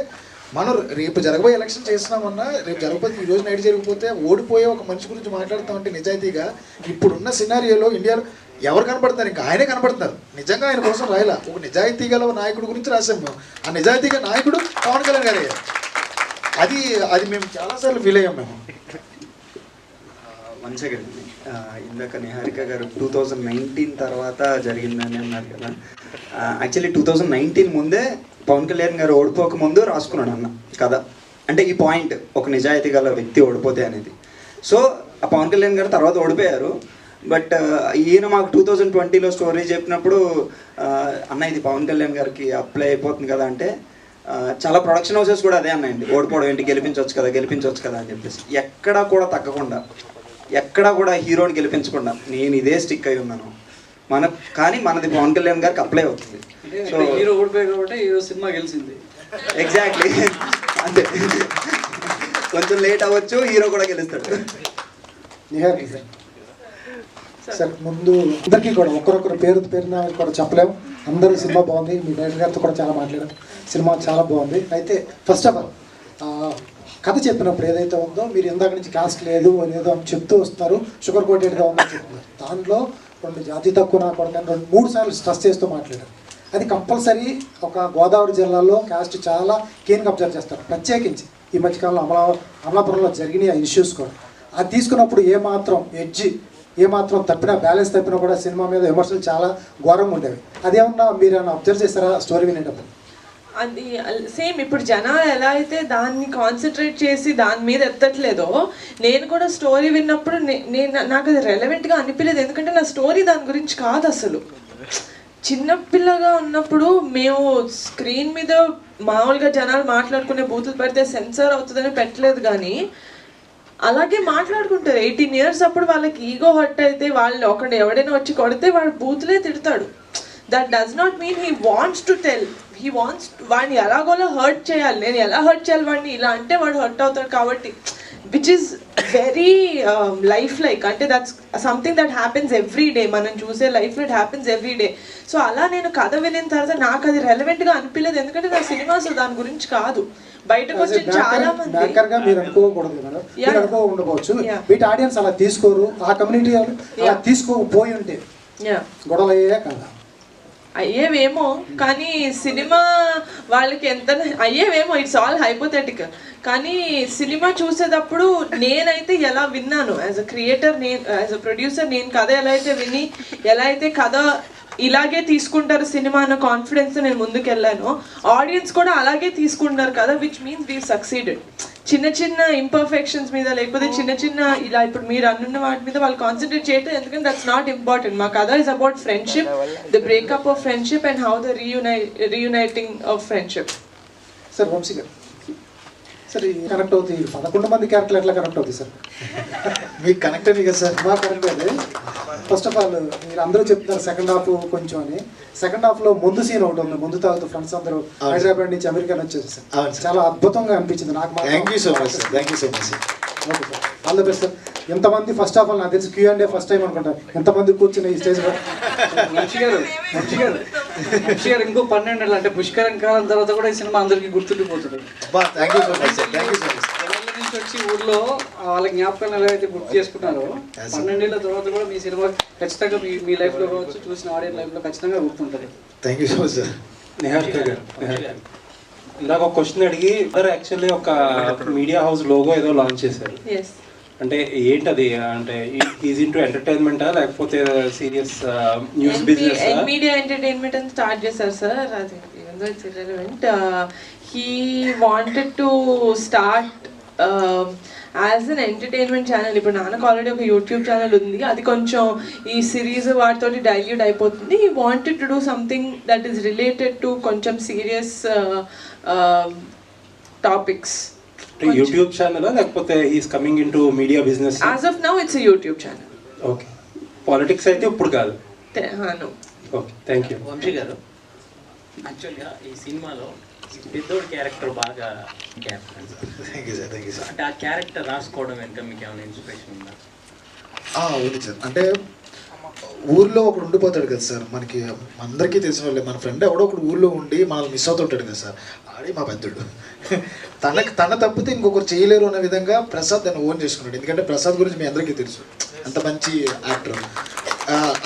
మనం రేపు జరగబోయే ఎలక్షన్ చేస్తున్నామన్నా రేపు జరగకపోతే ఈరోజు నైట్ జరిగిపోతే ఓడిపోయే ఒక మనిషి గురించి మాట్లాడుతామంటే నిజాయితీగా ఇప్పుడున్న సినారియోలో ఇండియాలో ఎవరు కనపడుతున్నారు? ఇంకా ఆయనే కనపడుతున్నారు. నిజంగా ఆయన కోసం రాయలా, ఒక నిజాయితీ గల నాయకుడి గురించి రాసాం మేము. ఆ నిజాయితీగా నాయకుడు పవన్ కళ్యాణ్ గారే. అది మేము చాలాసార్లు ఫీల్ అయ్యాం మేము. వన్ సెకండ్, ఇందాక నిహారిక గారు 2019 తర్వాత జరిగిందని అన్నారు కదా. యాక్చువల్లీ 2019 ముందే పవన్ కళ్యాణ్ గారు ఓడిపోక ముందు రాసుకున్నాడు అన్న కదా. అంటే ఈ పాయింట్ ఒక నిజాయితీ గల వ్యక్తి ఓడిపోతే అనేది. సో ఆ పవన్ కళ్యాణ్ గారు తర్వాత ఓడిపోయారు. బట్ ఈయన మాకు 2020లో స్టోరీ చెప్పినప్పుడు అన్న ఇది పవన్ కళ్యాణ్ గారికి అప్లై అయిపోతుంది కదా అంటే చాలా ప్రొడక్షన్ హౌసెస్ కూడా అదే అన్నాయండి, ఓడిపోవడం ఏంటి, గెలిపించవచ్చు కదా అని చెప్పేసి ఎక్కడా కూడా తగ్గకుండా, ఎక్కడా కూడా హీరోని గెలిపించకుండా నేను ఇదే స్టిక్ అయి ఉన్నాను. కానీ మనది పవన్ కళ్యాణ్ గారికి అప్లై అవుతుంది. సో హీరో ఓడిపోయి కాబట్టి హీరో సినిమా గెలిచింది. ఎగ్జాక్ట్లీ అంతే, కొంచెం లేట్ అవ్వచ్చు, హీరో కూడా గెలుస్తాడు. నిహారిక సార్ ముందు అందరికీ కూడా ఒక్కరొక్కరు పేరున కూడా చెప్పలేము. అందరూ సినిమా బాగుంది, మీ డైరెక్టర్ గారితో కూడా చాలా మాట్లాడారు, సినిమా చాలా బాగుంది. అయితే ఫస్ట్ ఆఫ్ ఆల్ కథ చెప్పినప్పుడు ఏదైతే ఉందో మీరు ఇందాక నుంచి కాస్ట్ లేదు అనేదో అని చెప్తూ వస్తున్నారు, షుగర్ కోటెడ్గా ఉందని చెప్తున్నారు. దాంట్లో 2 జాతి తక్కువ నా కొడుకు 3 సార్లు స్ట్రెస్ చేస్తూ మాట్లాడారు. అది కంపల్సరీ ఒక గోదావరి జిల్లాలో కాస్ట్ చాలా కీన్గా అబ్జర్వ్ చేస్తారు. ప్రత్యేకించి ఈ మధ్యకాలంలో అమలాపురంలో జరిగిన ఇష్యూస్ కూడా అది తీసుకున్నప్పుడు ఏమాత్రం తప్పినా, బ్యాలెన్స్ తప్పినా కూడా సినిమా మీద విమర్శలు చాలా ఘోరంగా ఉండేవి. అదేమన్నా మీరు ఏమన్నా అబ్జర్వ్ చేస్తారా స్టోరీ వినేటప్పుడు? అది సేమ్ ఇప్పుడు జనాలు ఎలా అయితే దాన్ని కాన్సన్ట్రేట్ చేసి దాని మీద ఎత్తట్లేదో, నేను కూడా స్టోరీ విన్నప్పుడు నాకు అది రెలవెంట్గా అనిపించలేదు. ఎందుకంటే నా స్టోరీ దాని గురించి కాదు. అసలు చిన్నపిల్లగా ఉన్నప్పుడు మేము స్క్రీన్ మీద మామూలుగా జనాలు మాట్లాడుకునే బూతులు పెడితే సెన్సార్ అవుతుందని పెట్టలేదు, కానీ అలాగే మాట్లాడుకుంటారు. 18 years అప్పుడు వాళ్ళకి ఈగో హర్ట్ అయితే వాళ్ళు ఎవడైనా వచ్చి కొడితే వాడు బూతులే తిడతాడు. That does not mean he wants to tell, he wants వాడిని ఎలాగోలా హర్ట్ చేయాలి. నేను ఎలా హర్ట్ చేయాలి వాడిని, ఇలా అంటే వాడు హర్ట్ అవుతాడు. కాబట్టి విచ్ ఈస్ వెరీ లైక్ అంటే that's something that happens every day. మనం చూసే లైఫ్లో it happens every day. So అలా నేను కథ వినిన తర్వాత నాకు అది రెలవెంట్గా అనిపించలేదు. ఎందుకంటే నా సినిమా అసలు దాని గురించి కాదు. బయటకు వచ్చి చాలా మంది మీరు అనుకోకూడదు కదా, మీరు ఉండవచ్చు. వీటి ఆడియన్స్ అలా తీసుకోరు, ఆ కమ్యూనిటీ అలా తీసుకోకపోయి ఉంటే గొడవలు అయ్యే కదా. అయ్యేవేమో, కానీ సినిమా వాళ్ళకి ఎంత అయ్యేవేమో, ఇట్స్ ఆల్ హైపోథెటికల్. కానీ సినిమా చూసేటప్పుడు నేనైతే ఎలా విన్నాను as a creator, as a producer, నేను కథ ఎలా అయితే విని ఎలా అయితే కథ ఇలాగే తీసుకుంటారు సినిమా అన్న కాన్ఫిడెన్స్ నేను ముందుకెళ్ళాను. ఆడియన్స్ కూడా అలాగే తీసుకుంటారు కదా, విచ్ మీన్స్ వీ సక్సీడెడ్. చిన్న ఇంపర్ఫెక్షన్స్ మీద లేకపోతే చిన్న ఇలా ఇప్పుడు మీరు అన్నున్న వాటి మీద వాళ్ళు కాన్సన్ట్రేట్ చేయటం, ఎందుకంటే దట్స్ నాట్ ఇంపార్టెంట్. మా కథ is about friendship, the breakup of friendship and how the reuniting of friendship. Sir Vamsi గారు, సార్ కనెక్ట్ అవుతాయి 11 మంది క్యారెక్టర్లు ఎట్లా కనెక్ట్ అవుతాయి సార్? మీకు కనెక్ట్ అయ్యి కదా సార్? బాగా కనెక్ట్ అవుతుంది. ఫస్ట్ ఆఫ్ ఆల్ మీరు అందరూ చెప్తున్నారు సెకండ్ హాఫ్ కొంచెం అని. సెకండ్ హాఫ్లో ముందు సీన్ ఒకటి ఉంది, ముందు తాగుతూ ఫ్రెండ్స్ అందరూ హైదరాబాద్ నుంచి అమెరికా వచ్చేసి సార్, చాలా అద్భుతంగా అనిపించింది నాకు. Thank you so much sir, thank you so much. Okay sir, all the best sir. ఎంతమంది ఫస్ట్ హాఫ్ నాకు తెలిసి Q&A ఫస్ట్ టైం అనుకుంటారు, ఎంతమంది కూర్చుని ఈ స్టేజ్ వంశీ గారు ఇంకో 12 ఏళ్ళు అంటే పుష్కరం కాలం తర్వాత కూడా ఈ సినిమా అందరికీ గుర్తుండిపోతుంది. Thank you so much sir, thank you so much. నుంచి వచ్చి ఊర్లో వాళ్ళ జ్ఞాపకాలను ఎలా అయితే గుర్తు చేసుకున్నారో 12 ఏళ్ళ తర్వాత కూడా మీ సినిమా ఖచ్చితంగా మీ లైఫ్లో కావచ్చు, చూసిన ఆడియన్స్ లైఫ్లో ఖచ్చితంగా గుర్తుంటుంది. Thank you so much sir. Niharika గారు, ఇందాక ఒక క్వశ్చన్ అడిగి యాక్చువల్లీ ఒక మీడియా హౌస్ లోగో ఏదో లాంచ్ చేశారు. అంటే ఏంటది? అంటే ఈజ్ ఇంటూ ఎంటర్టైన్మెంటా లేకపోతే serious news business? Media entertainment అని స్టార్ట్ చేశారు సార్. అది it's irrelevant. He wanted to start as an entertainment channel. ఇప్పుడు నాన్నకు ఆల్రెడీ ఒక యూట్యూబ్ ఛానల్ ఉంది, అది కొంచెం ఈ సిరీస్ వాటితో డైల్యూట్ అయిపోతుంది. He wanted to do something that is related to కొంచెం సీరియస్ టాపిక్స్. యూట్యూబ్ ఛానల్ లేకపోతే he's coming into media business? As of now it's YouTube channel. Okay, politics అయితే ఇప్పుడు కాదు. Okay, thank you. వంశీ గారు, యాక్చువల్గా ఈ సినిమాలో పెద్దోడి క్యారెక్టర్ బాగా character. Thank you sir, thank you sir. అంటే ఆ క్యారెక్టర్ రాసుకోవడం వెనుక మీకు ఏమైనా ఇన్స్పిరేషన్ ఉందా? ఉంది సార్. అంటే ఊర్లో ఒకడు ఉండిపోతాడు కదా సార్, మనకి అందరికీ తెలిసిన వాళ్ళే, మన ఫ్రెండ్ ఎవడో ఒకడు ఊర్లో ఉండి మనల్ని మిస్ అవుతుంటాడు కదా సార్, ఆడే మా పెద్దోడు. తన తప్పితే ఇంకొకరు చేయలేరు అనే విధంగా ప్రసాద్ దాన్ని ఓన్ చేసుకున్నాడు. ఎందుకంటే ప్రసాద్ గురించి మీ అందరికీ తెలుసు, అంత మంచి యాక్టర్.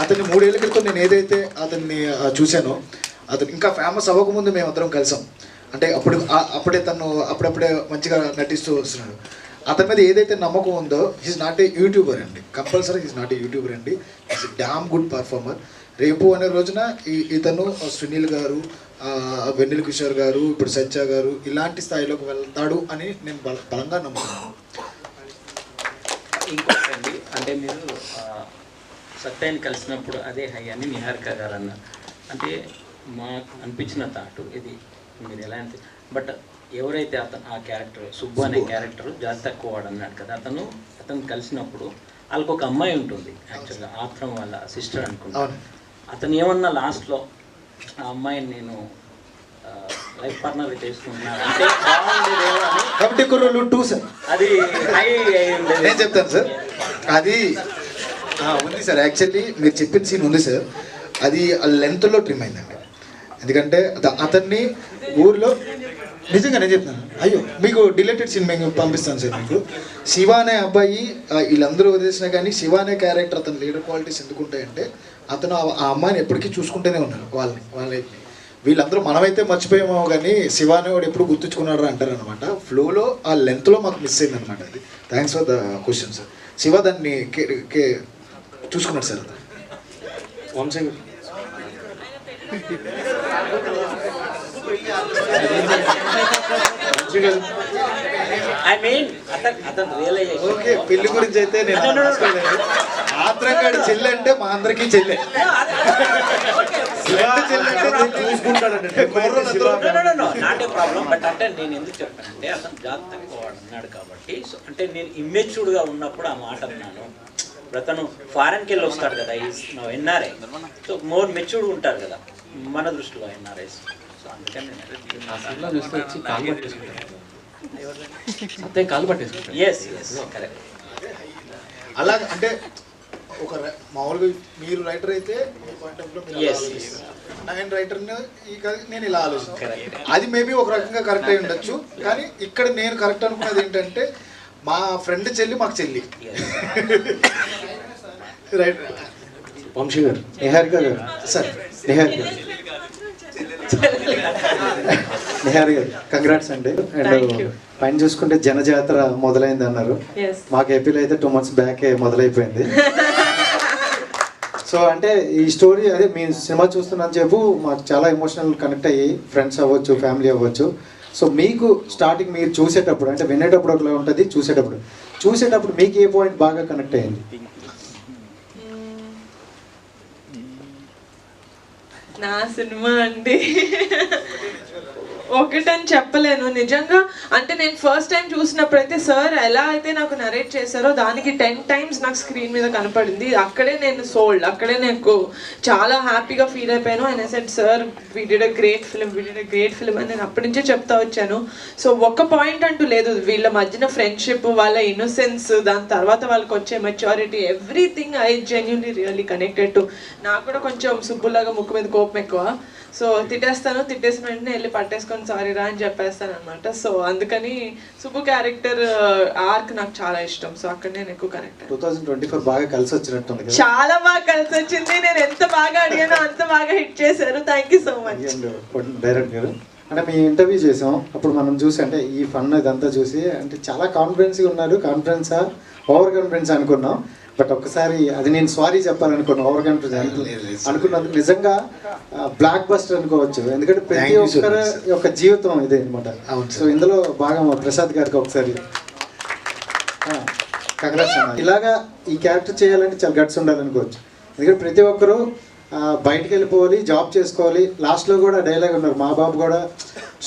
అతన్ని 3 ఏళ్ల క్రితం నేను ఏదైతే అతన్ని చూశానో, అతను ఇంకా ఫేమస్ అవ్వకముందు మేము అందరం కలిసాం. అంటే అప్పుడప్పుడే మంచిగా నటిస్తూ వస్తున్నాడు. అతని మీద ఏదైతే నమ్మకం ఉందో, హీస్ నాట్ ఏ యూట్యూబర్ అండి, compulsory he's not a YouTuber అండి, ఈజ్ డామ్ గుడ్ పర్ఫార్మర్. రేపు అనే రోజున ఇతను సునీల్ గారు, వెన్నెల కిషోర్ గారు, ఇప్పుడు సత్య గారు ఇలాంటి స్థాయిలోకి వెళ్తాడు అని నేను బలంగా నమ్ముతున్నాను. ఇంకోటండి, అంటే మీరు సత్యాన్ని కలిసినప్పుడు అదే హై అని నిహారిక గారు అన్నారు. అంటే మాకు అనిపించిన థాట్ ఇది, మీరు ఎలా అంటే బట్ ఎవరైతే ఆ క్యారెక్టర్ సుబ్బు అనే క్యారెక్టర్ జాతి తక్కువ వాడు అన్నాడు కదా, అతను కలిసినప్పుడు వాళ్ళకు ఒక అమ్మాయి ఉంటుంది యాక్చువల్గా, ఆత్రం వాళ్ళ సిస్టర్ అనుకుంటాను. అతను ఏమన్నా లాస్ట్లో ఆ అమ్మాయిని నేను లైఫ్ పార్ట్నర్ చేసుకుంటున్నాను అంటే బాగుండేదేమో అని. కమిటీ కుర్రోళ్ళు 2 సార్, అది హై నేను చెప్తాను సార్. అది ఉంది సార్, యాక్చువల్లీ మీరు చెప్పిన సీన్ ఉంది సార్, అది ఆ లెంత్లో ట్రిమ్ అయిందండి. ఎందుకంటే అతన్ని ఊర్లో నిజంగా నేను చెప్తాను, అయ్యో మీకు డిలేటెడ్ సీన్ మేము పంపిస్తాను సార్ మీకు. శివ అనే అబ్బాయి వీళ్ళందరూ వదిలేసినా కానీ శివ అనే క్యారెక్టర్ అతను లీడర్ క్వాలిటీస్ ఎందుకుంటాయంటే అతను ఆ అమ్మాయిని ఎప్పటికీ చూసుకుంటూనే ఉన్నారు వాళ్ళని. వీళ్ళందరూ మనమైతే మర్చిపోయామో కానీ శివ అనేవాడు ఎప్పుడు గుర్తుంచుకున్నాడు అంటారు అనమాట. ఫ్లోలో ఆ లెంత్లో మాకు మిస్ అయింది అనమాట. అది thanks for the question sir. Shiva దాన్ని చూసుకున్నాడు సార్. అది వంశీ ఐ మీన్ అతను రియలైజేషన్. ఓకే, పెళ్లి గురించి అయితే నేను ఆత్రంగాడి చెల్లి అంటే మా అందరికీ చెల్లె. Not a problem. బట్ అంటే నేను ఎందుకు చెప్పానంటే అతను జాతి తక్కువ వాడు అన్నాడు కాబట్టి, సో అంటే నేను ఇమ్మెచ్యూర్డ్గా ఉన్నప్పుడు ఆ మాట అన్నాను. అతను ఫారెన్కి వెళ్ళి వస్తాడు కదా, ఎన్ఆర్ఐ, సో మోర్ మెచ్యూర్డ్ ఉంటారు కదా మన దృష్టిలో ఎన్ఆర్ఐస్. సో అందుకని కాలు పట్టేసుకుంటాను. Yes yes correct. అలా అంటే ఒక మామూలుగా మీరు రైటర్ అయితే మీ పాయింట్ ఆఫ్ వ్యూ నేను రైటర్ని నేను ఇలా ఆలోచిస్తాను. అది మేబీ ఒక రకంగా కరెక్ట్ అయి ఉండొచ్చు, కానీ ఇక్కడ నేను కరెక్ట్ అనుకున్నది ఏంటంటే మా ఫ్రెండ్ చెల్లి మాకు చెల్లి. రైట్. వంశీ గారు, నిహారిక గారు సార్, నిహారిక గారు కంగ్రాట్స్ అండి. అండ్ పైన చూసుకుంటే జనజాతర మొదలైంది అన్నారు. మాకు ఏపీలో అయితే 2 months బ్యాక్ మొదలైపోయింది. సో అంటే ఈ స్టోరీ అదే మీ సినిమా చూస్తున్నాను చెప్పు మాకు చాలా ఎమోషనల్ కనెక్ట్ అయ్యి, ఫ్రెండ్స్ అవ్వచ్చు, ఫ్యామిలీ అవ్వచ్చు. సో మీకు స్టార్టింగ్ మీరు చూసేటప్పుడు అంటే వినేటప్పుడు ఒకలా ఉంటుంది, చూసేటప్పుడు మీకు ఏ పాయింట్ బాగా కనెక్ట్ అయ్యింది? నా సినిమా అండి ఒకటని చెప్పలేను నిజంగా. అంటే నేను ఫస్ట్ టైం చూసినప్పుడైతే సార్ ఎలా అయితే నాకు నరేట్ చేశారో దానికి 10 times నాకు స్క్రీన్ మీద కనపడింది. అక్కడే నేను సోల్డ్, అక్కడే నాకు చాలా హ్యాపీగా ఫీల్ అయిపోయాను. And I said sir we did a great film అని నేను అప్పటి నుంచే చెప్తా వచ్చాను. సో ఒక పాయింట్ అంటూ లేదు, వీళ్ళ మధ్యన ఫ్రెండ్షిప్, వాళ్ళ ఇన్నోసెన్స్, దాని తర్వాత వాళ్ళకి వచ్చే maturity, everything I genuinely really connected to. నాకు కూడా కొంచెం సుబ్బులాగా ముక్కు మీద కోపం ఎక్కువ. సో తిట్టేసిన వెంటనే వెళ్ళి పట్టేసుకొని సారీ రా అని చెప్పేస్తాను అనమాట. సో అందుకని సుబ్బు క్యారెక్టర్ ఆర్క్ నాకు చాలా ఇష్టం. సో అక్కడ నేను ఎక్కువ కనెక్ట్. 2024 బాగా కలిసి వచ్చినట్టుంది. చాలా బాగా కలిసి వచ్చింది. నేను ఎంత బాగా అడిగానో అంత బాగా హిట్ చేశారు. Thank you so much. Direct గారు అంటే మీ ఇంటర్వ్యూ చేసాం అప్పుడు మనం చూసి అంటే ఈ ఫన్ ఇదంతా చూసి అంటే చాలా కాన్ఫిడెన్స్గా ఉన్నారు. కాన్ఫిడెన్సా ఓవర్ కాన్ఫిడెన్స్ అనుకున్నాం. బట్ ఒక్కసారి అది నేను సారీ చెప్పాలనుకున్నాను, ఓవర్ కాన్ఫిడెన్స్ అనుకున్నందుకు. నిజంగా బ్లాక్ బస్టర్ అనుకోవచ్చు, ఎందుకంటే ప్రతి ఒక్కరి యొక్క జీవితం ఇదే అనమాట. సో ఇందులో బాగా ప్రసాద్ గారికి ఒకసారి కంగ్రాట్స్ అన్న. ఇలాగా ఈ క్యారెక్టర్ చేయాలంటే చాలా గట్స్ ఉండాలనుకోవచ్చు, ఎందుకంటే ప్రతి ఒక్కరూ బయటకు వెళ్ళిపోవాలి, జాబ్ చేసుకోవాలి. లాస్ట్లో కూడా డైలాగ్ ఉన్నారు, మా బాబు కూడా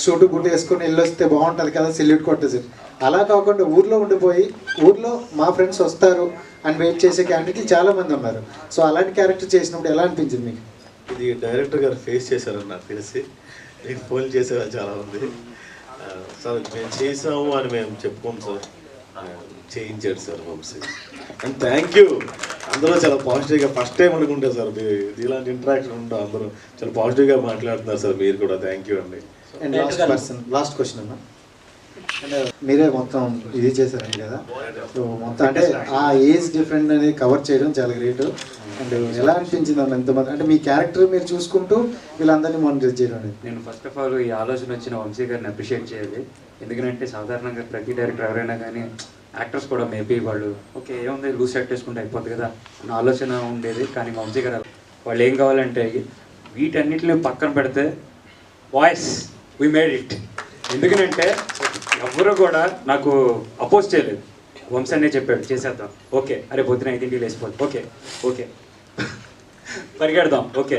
షూటు గుట్టు వేసుకొని వెళ్ళొస్తే బాగుంటుంది కదా, సెల్యూట్ కొట్టేసి. అలా కాకుండా ఊర్లో ఉండిపోయి ఊర్లో మా ఫ్రెండ్స్ వస్తారు అని వెయిట్ చేసే క్యాండిడేట్లు చాలామంది ఉన్నారు. సో అలాంటి క్యారెక్టర్ చేసినప్పుడు ఎలా అనిపించింది మీకు? ఇది డైరెక్టర్ గారు ఫేస్ చేశారని నాకు తెలిసి, నేను ఫోన్ చేసేవాళ్ళు చాలా ఉంది. సార్ మేము చేసాము అని మేము చెప్పుకోము సార్, చేయించాడు sir Vamsi. And thank you. అందరూ చాలా పాజిటివ్గా ఫస్ట్ టైం అనుకుంటే సార్ ఇలాంటి ఇంటరాక్షన్ ఉండవు, అందరూ చాలా పాజిటివ్గా మాట్లాడుతున్నారు సార్. మీరు కూడా థ్యాంక్ యూ అండి. అండ్ లాస్ట్ క్వశ్చన్ అన్న, అంటే మీరే మొత్తం ఇది చేశారండి కదా, సో మొత్తం అంటే ఆ ఏజ్ డిఫరెంట్ అనేది కవర్ చేయడం చాలా గ్రేట్. అండ్ ఎలా అనిపించింది అన్న ఎంతమంది అంటే మీ క్యారెక్టర్ మీరు చూసుకుంటూ వీళ్ళందరినీ మానిటర్ చేయడం అనేది? నేను ఫస్ట్ ఆఫ్ ఆల్ ఈ ఆలోచన వచ్చిన వంశీ గారిని అప్రిషియేట్ చేయాలి. ఎందుకంటే సాధారణంగా ప్రతి డైరెక్టర్ ఎవరైనా కానీ యాక్టర్స్ కూడా మేబీ వాళ్ళు ఓకే ఏముంది లూజ్ సెట్ చేసుకుంటే అయిపోతుంది కదా అన్న ఆలోచన ఉండేది. కానీ వంశీ గారు వాళ్ళు ఏం కావాలంటే వీటన్నిటిని పక్కన పెడితే వాయిస్ వీ మేడ్ ఇట్. ఎందుకంటే ఎవరు కూడా నాకు అపోజ్ చేయలేదు, వంశీ అనే చెప్పాడు చేసేద్దాం, ఓకే అరే పొద్దున 5 లేసిపోతుంది, ఓకే పరిగెడదాం. ఓకే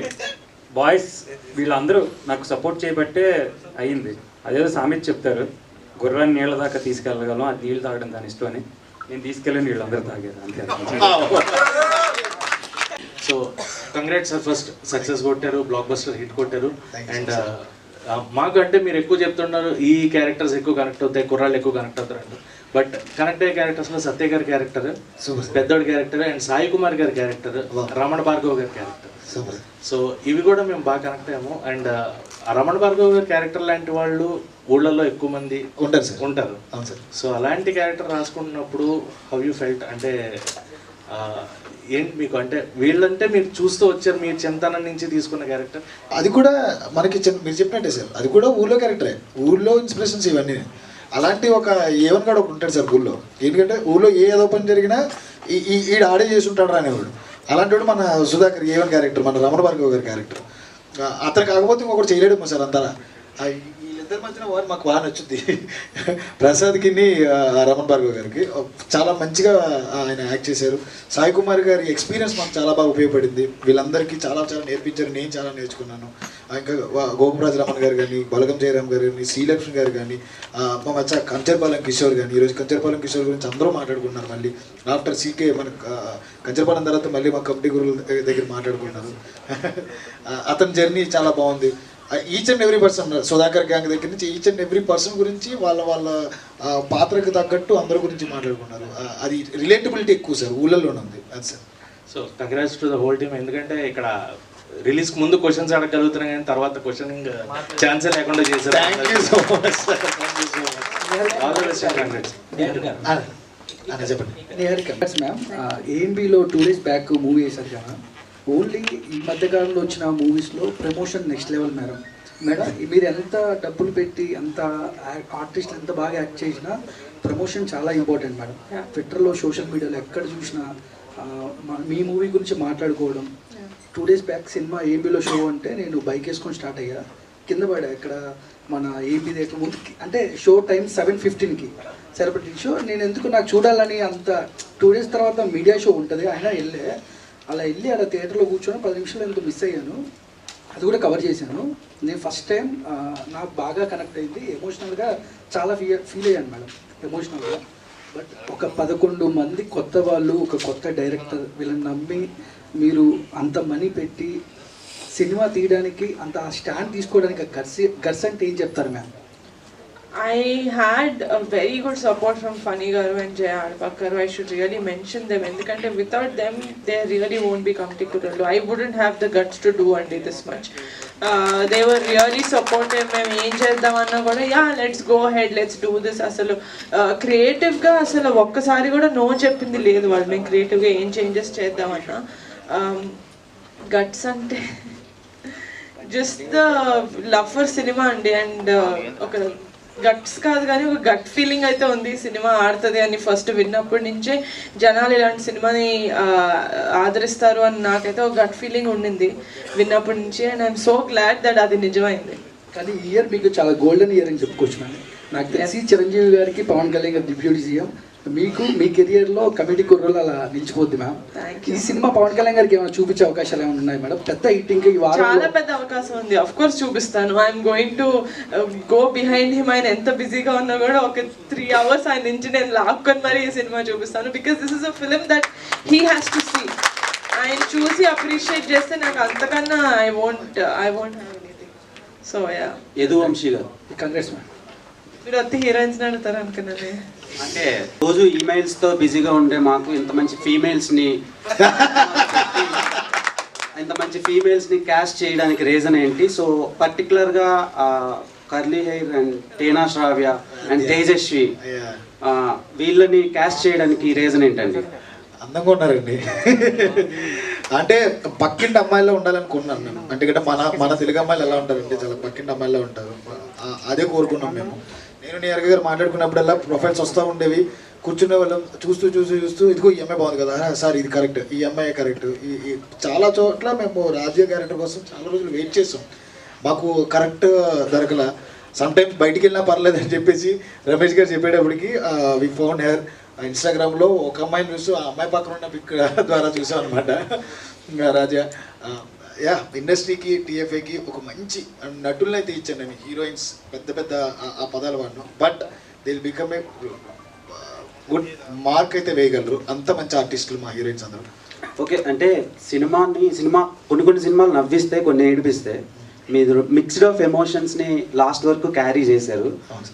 బాయ్స్ వీళ్ళందరూ నాకు సపోర్ట్ చేయబట్టే అయ్యింది. అదేదో సామెత చెప్తారు, గుర్రాన్ని నీళ్ళ దాకా తీసుకెళ్ళగలం, అది నీళ్ళు తాగడం దాని ఇష్టం అని. నేను తీసుకెళ్ళి వీళ్ళందరూ తాగారు అంతే. So congrats sir, first success కొట్టారు, బ్లాక్ బస్టర్ హిట్ కొట్టారు. అండ్ మాకు అంటే మీరు ఎక్కువ చెప్తున్నారు ఈ క్యారెక్టర్స్ ఎక్కువ కనెక్ట్ అవుతాయి, కుర్రాళ్ళు ఎక్కువ కనెక్ట్ అవుతారు అంటారు. బట్ కనెక్ట్ అయ్యే క్యారెక్టర్స్లో సత్య గారి క్యారెక్టర్, పెద్దోడి క్యారెక్టర్, అండ్ సాయి కుమార్ గారి క్యారెక్టర్, రమణ భార్గవ్ గారి క్యారెక్టర్, సో ఇవి కూడా మేము బాగా కనెక్ట్ అయ్యాము. అండ్ రమణ భార్గవ్ గారి క్యారెక్టర్ లాంటి వాళ్ళు ఊళ్ళల్లో ఎక్కువ మంది ఉంటారు. సో అలాంటి క్యారెక్టర్ రాసుకుంటున్నప్పుడు హౌ యూ ఫెల్ట్, అంటే ఏంటి మీకు, అంటే వీళ్ళంటే మీరు చూస్తూ వచ్చారు, మీరు చింతనం నుంచి తీసుకున్న క్యారెక్టర్ అది కూడా మనకి మీరు చెప్పినట్టే సార్, అది కూడా ఊళ్ళో క్యారెక్టరే, ఊళ్ళో ఇన్స్పిరేషన్స్ ఇవన్నీ. అలాంటి ఒక ఏవన్ గాడు ఒకటి ఉంటాడు సార్ ఊళ్ళో, ఎందుకంటే ఊళ్ళో ఏదో పని జరిగినా ఈడ ఆడే చేసి ఉంటాడు అనేవాడు. అలాంటి వాడు మన సుధాకర్ ఏవన్ క్యారెక్టర్, మన రమణ భార్గవ్ గారి క్యారెక్టర్. అతను కాకపోతే ఇంకొకటి చేయలేడు సార్ అంతా. వీళ్ళిద్దరి మధ్యన వారు మాకు బాగా నచ్చుద్ది, ప్రసాద్కి రమణ భార్గవ్ గారికి చాలా మంచిగా ఆయన యాక్ట్ చేశారు. సాయి కుమార్ గారి ఎక్స్పీరియన్స్ మాకు చాలా బాగా ఉపయోగపడింది, వీళ్ళందరికీ చాలా చాలా నేర్పించారు, నేను చాలా నేర్చుకున్నాను. ఇంకా గోపరాజు రమణ గారు కానీ, బలగం జయరామ్ గారు కానీ, శ్రీలక్ష్మి గారు కానీ, మా మచ్చ కంచర్పాలెం కిషోర్ కానీ, ఈరోజు కంచర్పాలెం కిషోర్ గురించి అందరూ మాట్లాడుకున్నారు. మళ్ళీ ఆఫ్టర్ సీకే మన కంచర్పాలెం తర్వాత మళ్ళీ మా కమిటీ గురువుల దగ్గర మాట్లాడుకున్నారు. అతని జర్నీ చాలా బాగుంది. Each and every person, Sudhakar gang దగ్గర నుంచి ఈచ్ అండ్ ఎవ్రీ పర్సన్ గురించి వాళ్ళ పాత్రకు తగ్గట్టు అందరి గురించి మాట్లాడుకున్నారు. అది రిలేటబిలిటీ ఎక్కువ సార్, ఊళ్ళలోనే ఉంది అది sir. So congrats to the whole team, ఎందుకంటే ఇక్కడ రిలీజ్ ముందు క్వశ్చన్స్ అడగలుగుతున్నాయి కానీ తర్వాత క్వశ్చనింగ్ ఛాన్సే లేకుండా చేశారు. Thank you so much sir, చెప్పండి మ్యామ్. ఏఎంబీలో 2 days బ్యాక్ మూవీ వేశారు కదా, ఓన్లీ ఈ మధ్యకాలంలో వచ్చిన మూవీస్లో ప్రమోషన్ నెక్స్ట్ లెవెల్ మేడం. మీరు ఎంత డబ్బులు పెట్టి అంత ఆర్టిస్టులు ఎంత బాగా యాక్ట్ చేసినా ప్రమోషన్ చాలా ఇంపార్టెంట్ మేడం. ట్విట్టర్లో సోషల్ మీడియాలో ఎక్కడ చూసినా మీ మూవీ గురించి మాట్లాడుకోవడం. 2 days బ్యాక్ సినిమా ఏబీలో షో అంటే నేను బైక్ వేసుకొని స్టార్ట్ అయ్యా, కింద పడా ఇక్కడ మన ఏబీ దగ్గర ముందు, అంటే షో టైం 7:15కి సెలబ్రిటీ షో. నేను ఎందుకు నాకు చూడాలని అంత 2 days తర్వాత మీడియా షో ఉంటుంది, అయినా అలా వెళ్ళి అలా థియేటర్లో కూర్చొని 10 నిమిషాలు ఎందుకు మిస్ అయ్యాను, అది కూడా కవర్ చేశాను. నేను ఫస్ట్ టైం నాకు బాగా కనెక్ట్ అయింది, ఎమోషనల్గా చాలా ఫీల్ అయ్యాను మేడం, ఎమోషనల్గా. బట్ ఒక 11 మంది కొత్త వాళ్ళు, ఒక కొత్త డైరెక్టర్, వీళ్ళని నమ్మి మీరు అంత మనీ పెట్టి సినిమా తీయడానికి, అంత స్టాండ్ తీసుకోవడానికి గర్స్ అంటే ఏం చెప్తారు ma'am? I had a very good support from Funny Garu and Jaya Adpakaru. I should really mention them. Endukante without them, they really won't be Kamti Kurallu. I wouldn't have the guts to do and this much. They were really supportive. Mem em cheddam anna kuda, yeah, let's go ahead, let's do this. Asalu creative ga asalu okkasari kuda no cheppindi ledhu vallu. Mem creative ga em changes cheddam anna. Guts ante just the love for cinema and oka guts కాదు కానీ ఒక గట్ ఫీలింగ్ అయితే ఉంది, సినిమా ఆడుతుంది అని. ఫస్ట్ విన్నప్పటి నుంచే జనాలు ఇలాంటి సినిమాని ఆదరిస్తారు అని నాకైతే ఒక గట్ ఫీలింగ్ ఉండింది విన్నప్పటి నుంచి. And I'm so glad that అది నిజమైంది. కానీ ఈ ఇయర్ మీకు చాలా గోల్డెన్ ఇయర్ అని చెప్పుకోవచ్చు మ్యామ్. నాకు తెలిసి చిరంజీవి గారికి, పవన్ కళ్యాణ్ గారి డిప్యూటీ సీఎం, మీకు మీ కెరియర్లో కమిటీ కుర్రలు అలా నిలిచిపోద్ది మ్యామ్. ఈ సినిమా పవన్ కళ్యాణ్ గారికి ఏమైనా చూపించే అవకాశాలు ఏమైనా ఉన్నాయి మేడం? పెద్ద హిట్ ఇంకా ఈ వారం చాలా పెద్ద అవకాశం ఉంది, ఆఫ్ కోర్స్ చూపిస్తాను. I'm going to go behind him. ఆయన ఎంత బిజీగా ఉన్నా కూడా ఒక 3 hours ఆయన నుంచి నేను లాక్కొని మరి ఈ సినిమా చూపిస్తాను. Because this is a film that he has to see. ఆయన చూసి అప్రిషియేట్ చేస్తే నాకు అంతకన్నా I won't have anything. So yeah, Yaduvamsi garu congrats ma'am. మీరు అత్తి హీరోయిన్స్ అడుగుతారు అనుకున్నాను. అంటే రోజు ఈమెయిల్స్తో బిజీగా ఉండే మాకు ఇంత మంచి ఫీమేల్స్ని క్యాస్ట్ చేయడానికి రీజన్ ఏంటి? సో పర్టికులర్గా కర్లీ హెయిర్ అండ్ టేనా శ్రావ్య అండ్ తేజస్వి వీళ్ళని క్యాస్ట్ చేయడానికి రీజన్ ఏంటండి? అందంగా ఉన్నారండి, అంటే పక్కింటి అమ్మాయిలో ఉండాలనుకున్నాను నేను. అంటే మన తెలుగు అమ్మాయిలు ఎలా ఉంటారంటే చాలా పక్కింటి అమ్మాయిలో ఉంటారు, అదే కోరుకున్నాం మేము. నేను నేరుగా గారు మాట్లాడుకున్నప్పుడల్లా ప్రొఫైల్స్ వస్తూ ఉండేవి, కూర్చునే వాళ్ళం చూస్తూ ఇదిగో ఈ అమ్మాయి బాగుంది కదా సార్, ఇది కరెక్ట్, ఈ అమ్మాయి కరెక్ట్. ఈ చాలా చోట్ల మేము రాజ్య క్యారెక్టర్ కోసం చాలా రోజులు వెయిట్ చేసాం, మాకు కరెక్ట్ దొరకల. సమ్టైమ్స్ బయటికి వెళ్ళినా పర్లేదు అని చెప్పేసి రమేష్ గారు చెప్పేటప్పటికి వి ఫౌండ్ హెర్. ఇన్స్టాగ్రామ్లో ఒక అమ్మాయిని చూస్తూ ఆ అమ్మాయి పక్కన ఉన్న పిక్ ద్వారా చూసాం అనమాట. ఇంకా రాజా యా ఇండస్ట్రీకి టీఎఫ్ఐకి ఒక మంచి నటులను అయితే ఇచ్చాను నేను. హీరోయిన్స్ పెద్ద పెద్ద ఆ పదాలు వాడిను, but they will become a good mark అయితే వేయగలరు. అంత మంచి ఆర్టిస్టులు మా హీరోయిన్స్ అందరూ. ఓకే, అంటే సినిమా కొన్ని సినిమాలు నవ్విస్తే కొన్ని ఏడిపిస్తాయి. మీరు మిక్స్డ్ ఆఫ్ ఎమోషన్స్ని లాస్ట్ వరకు క్యారీ చేశారు.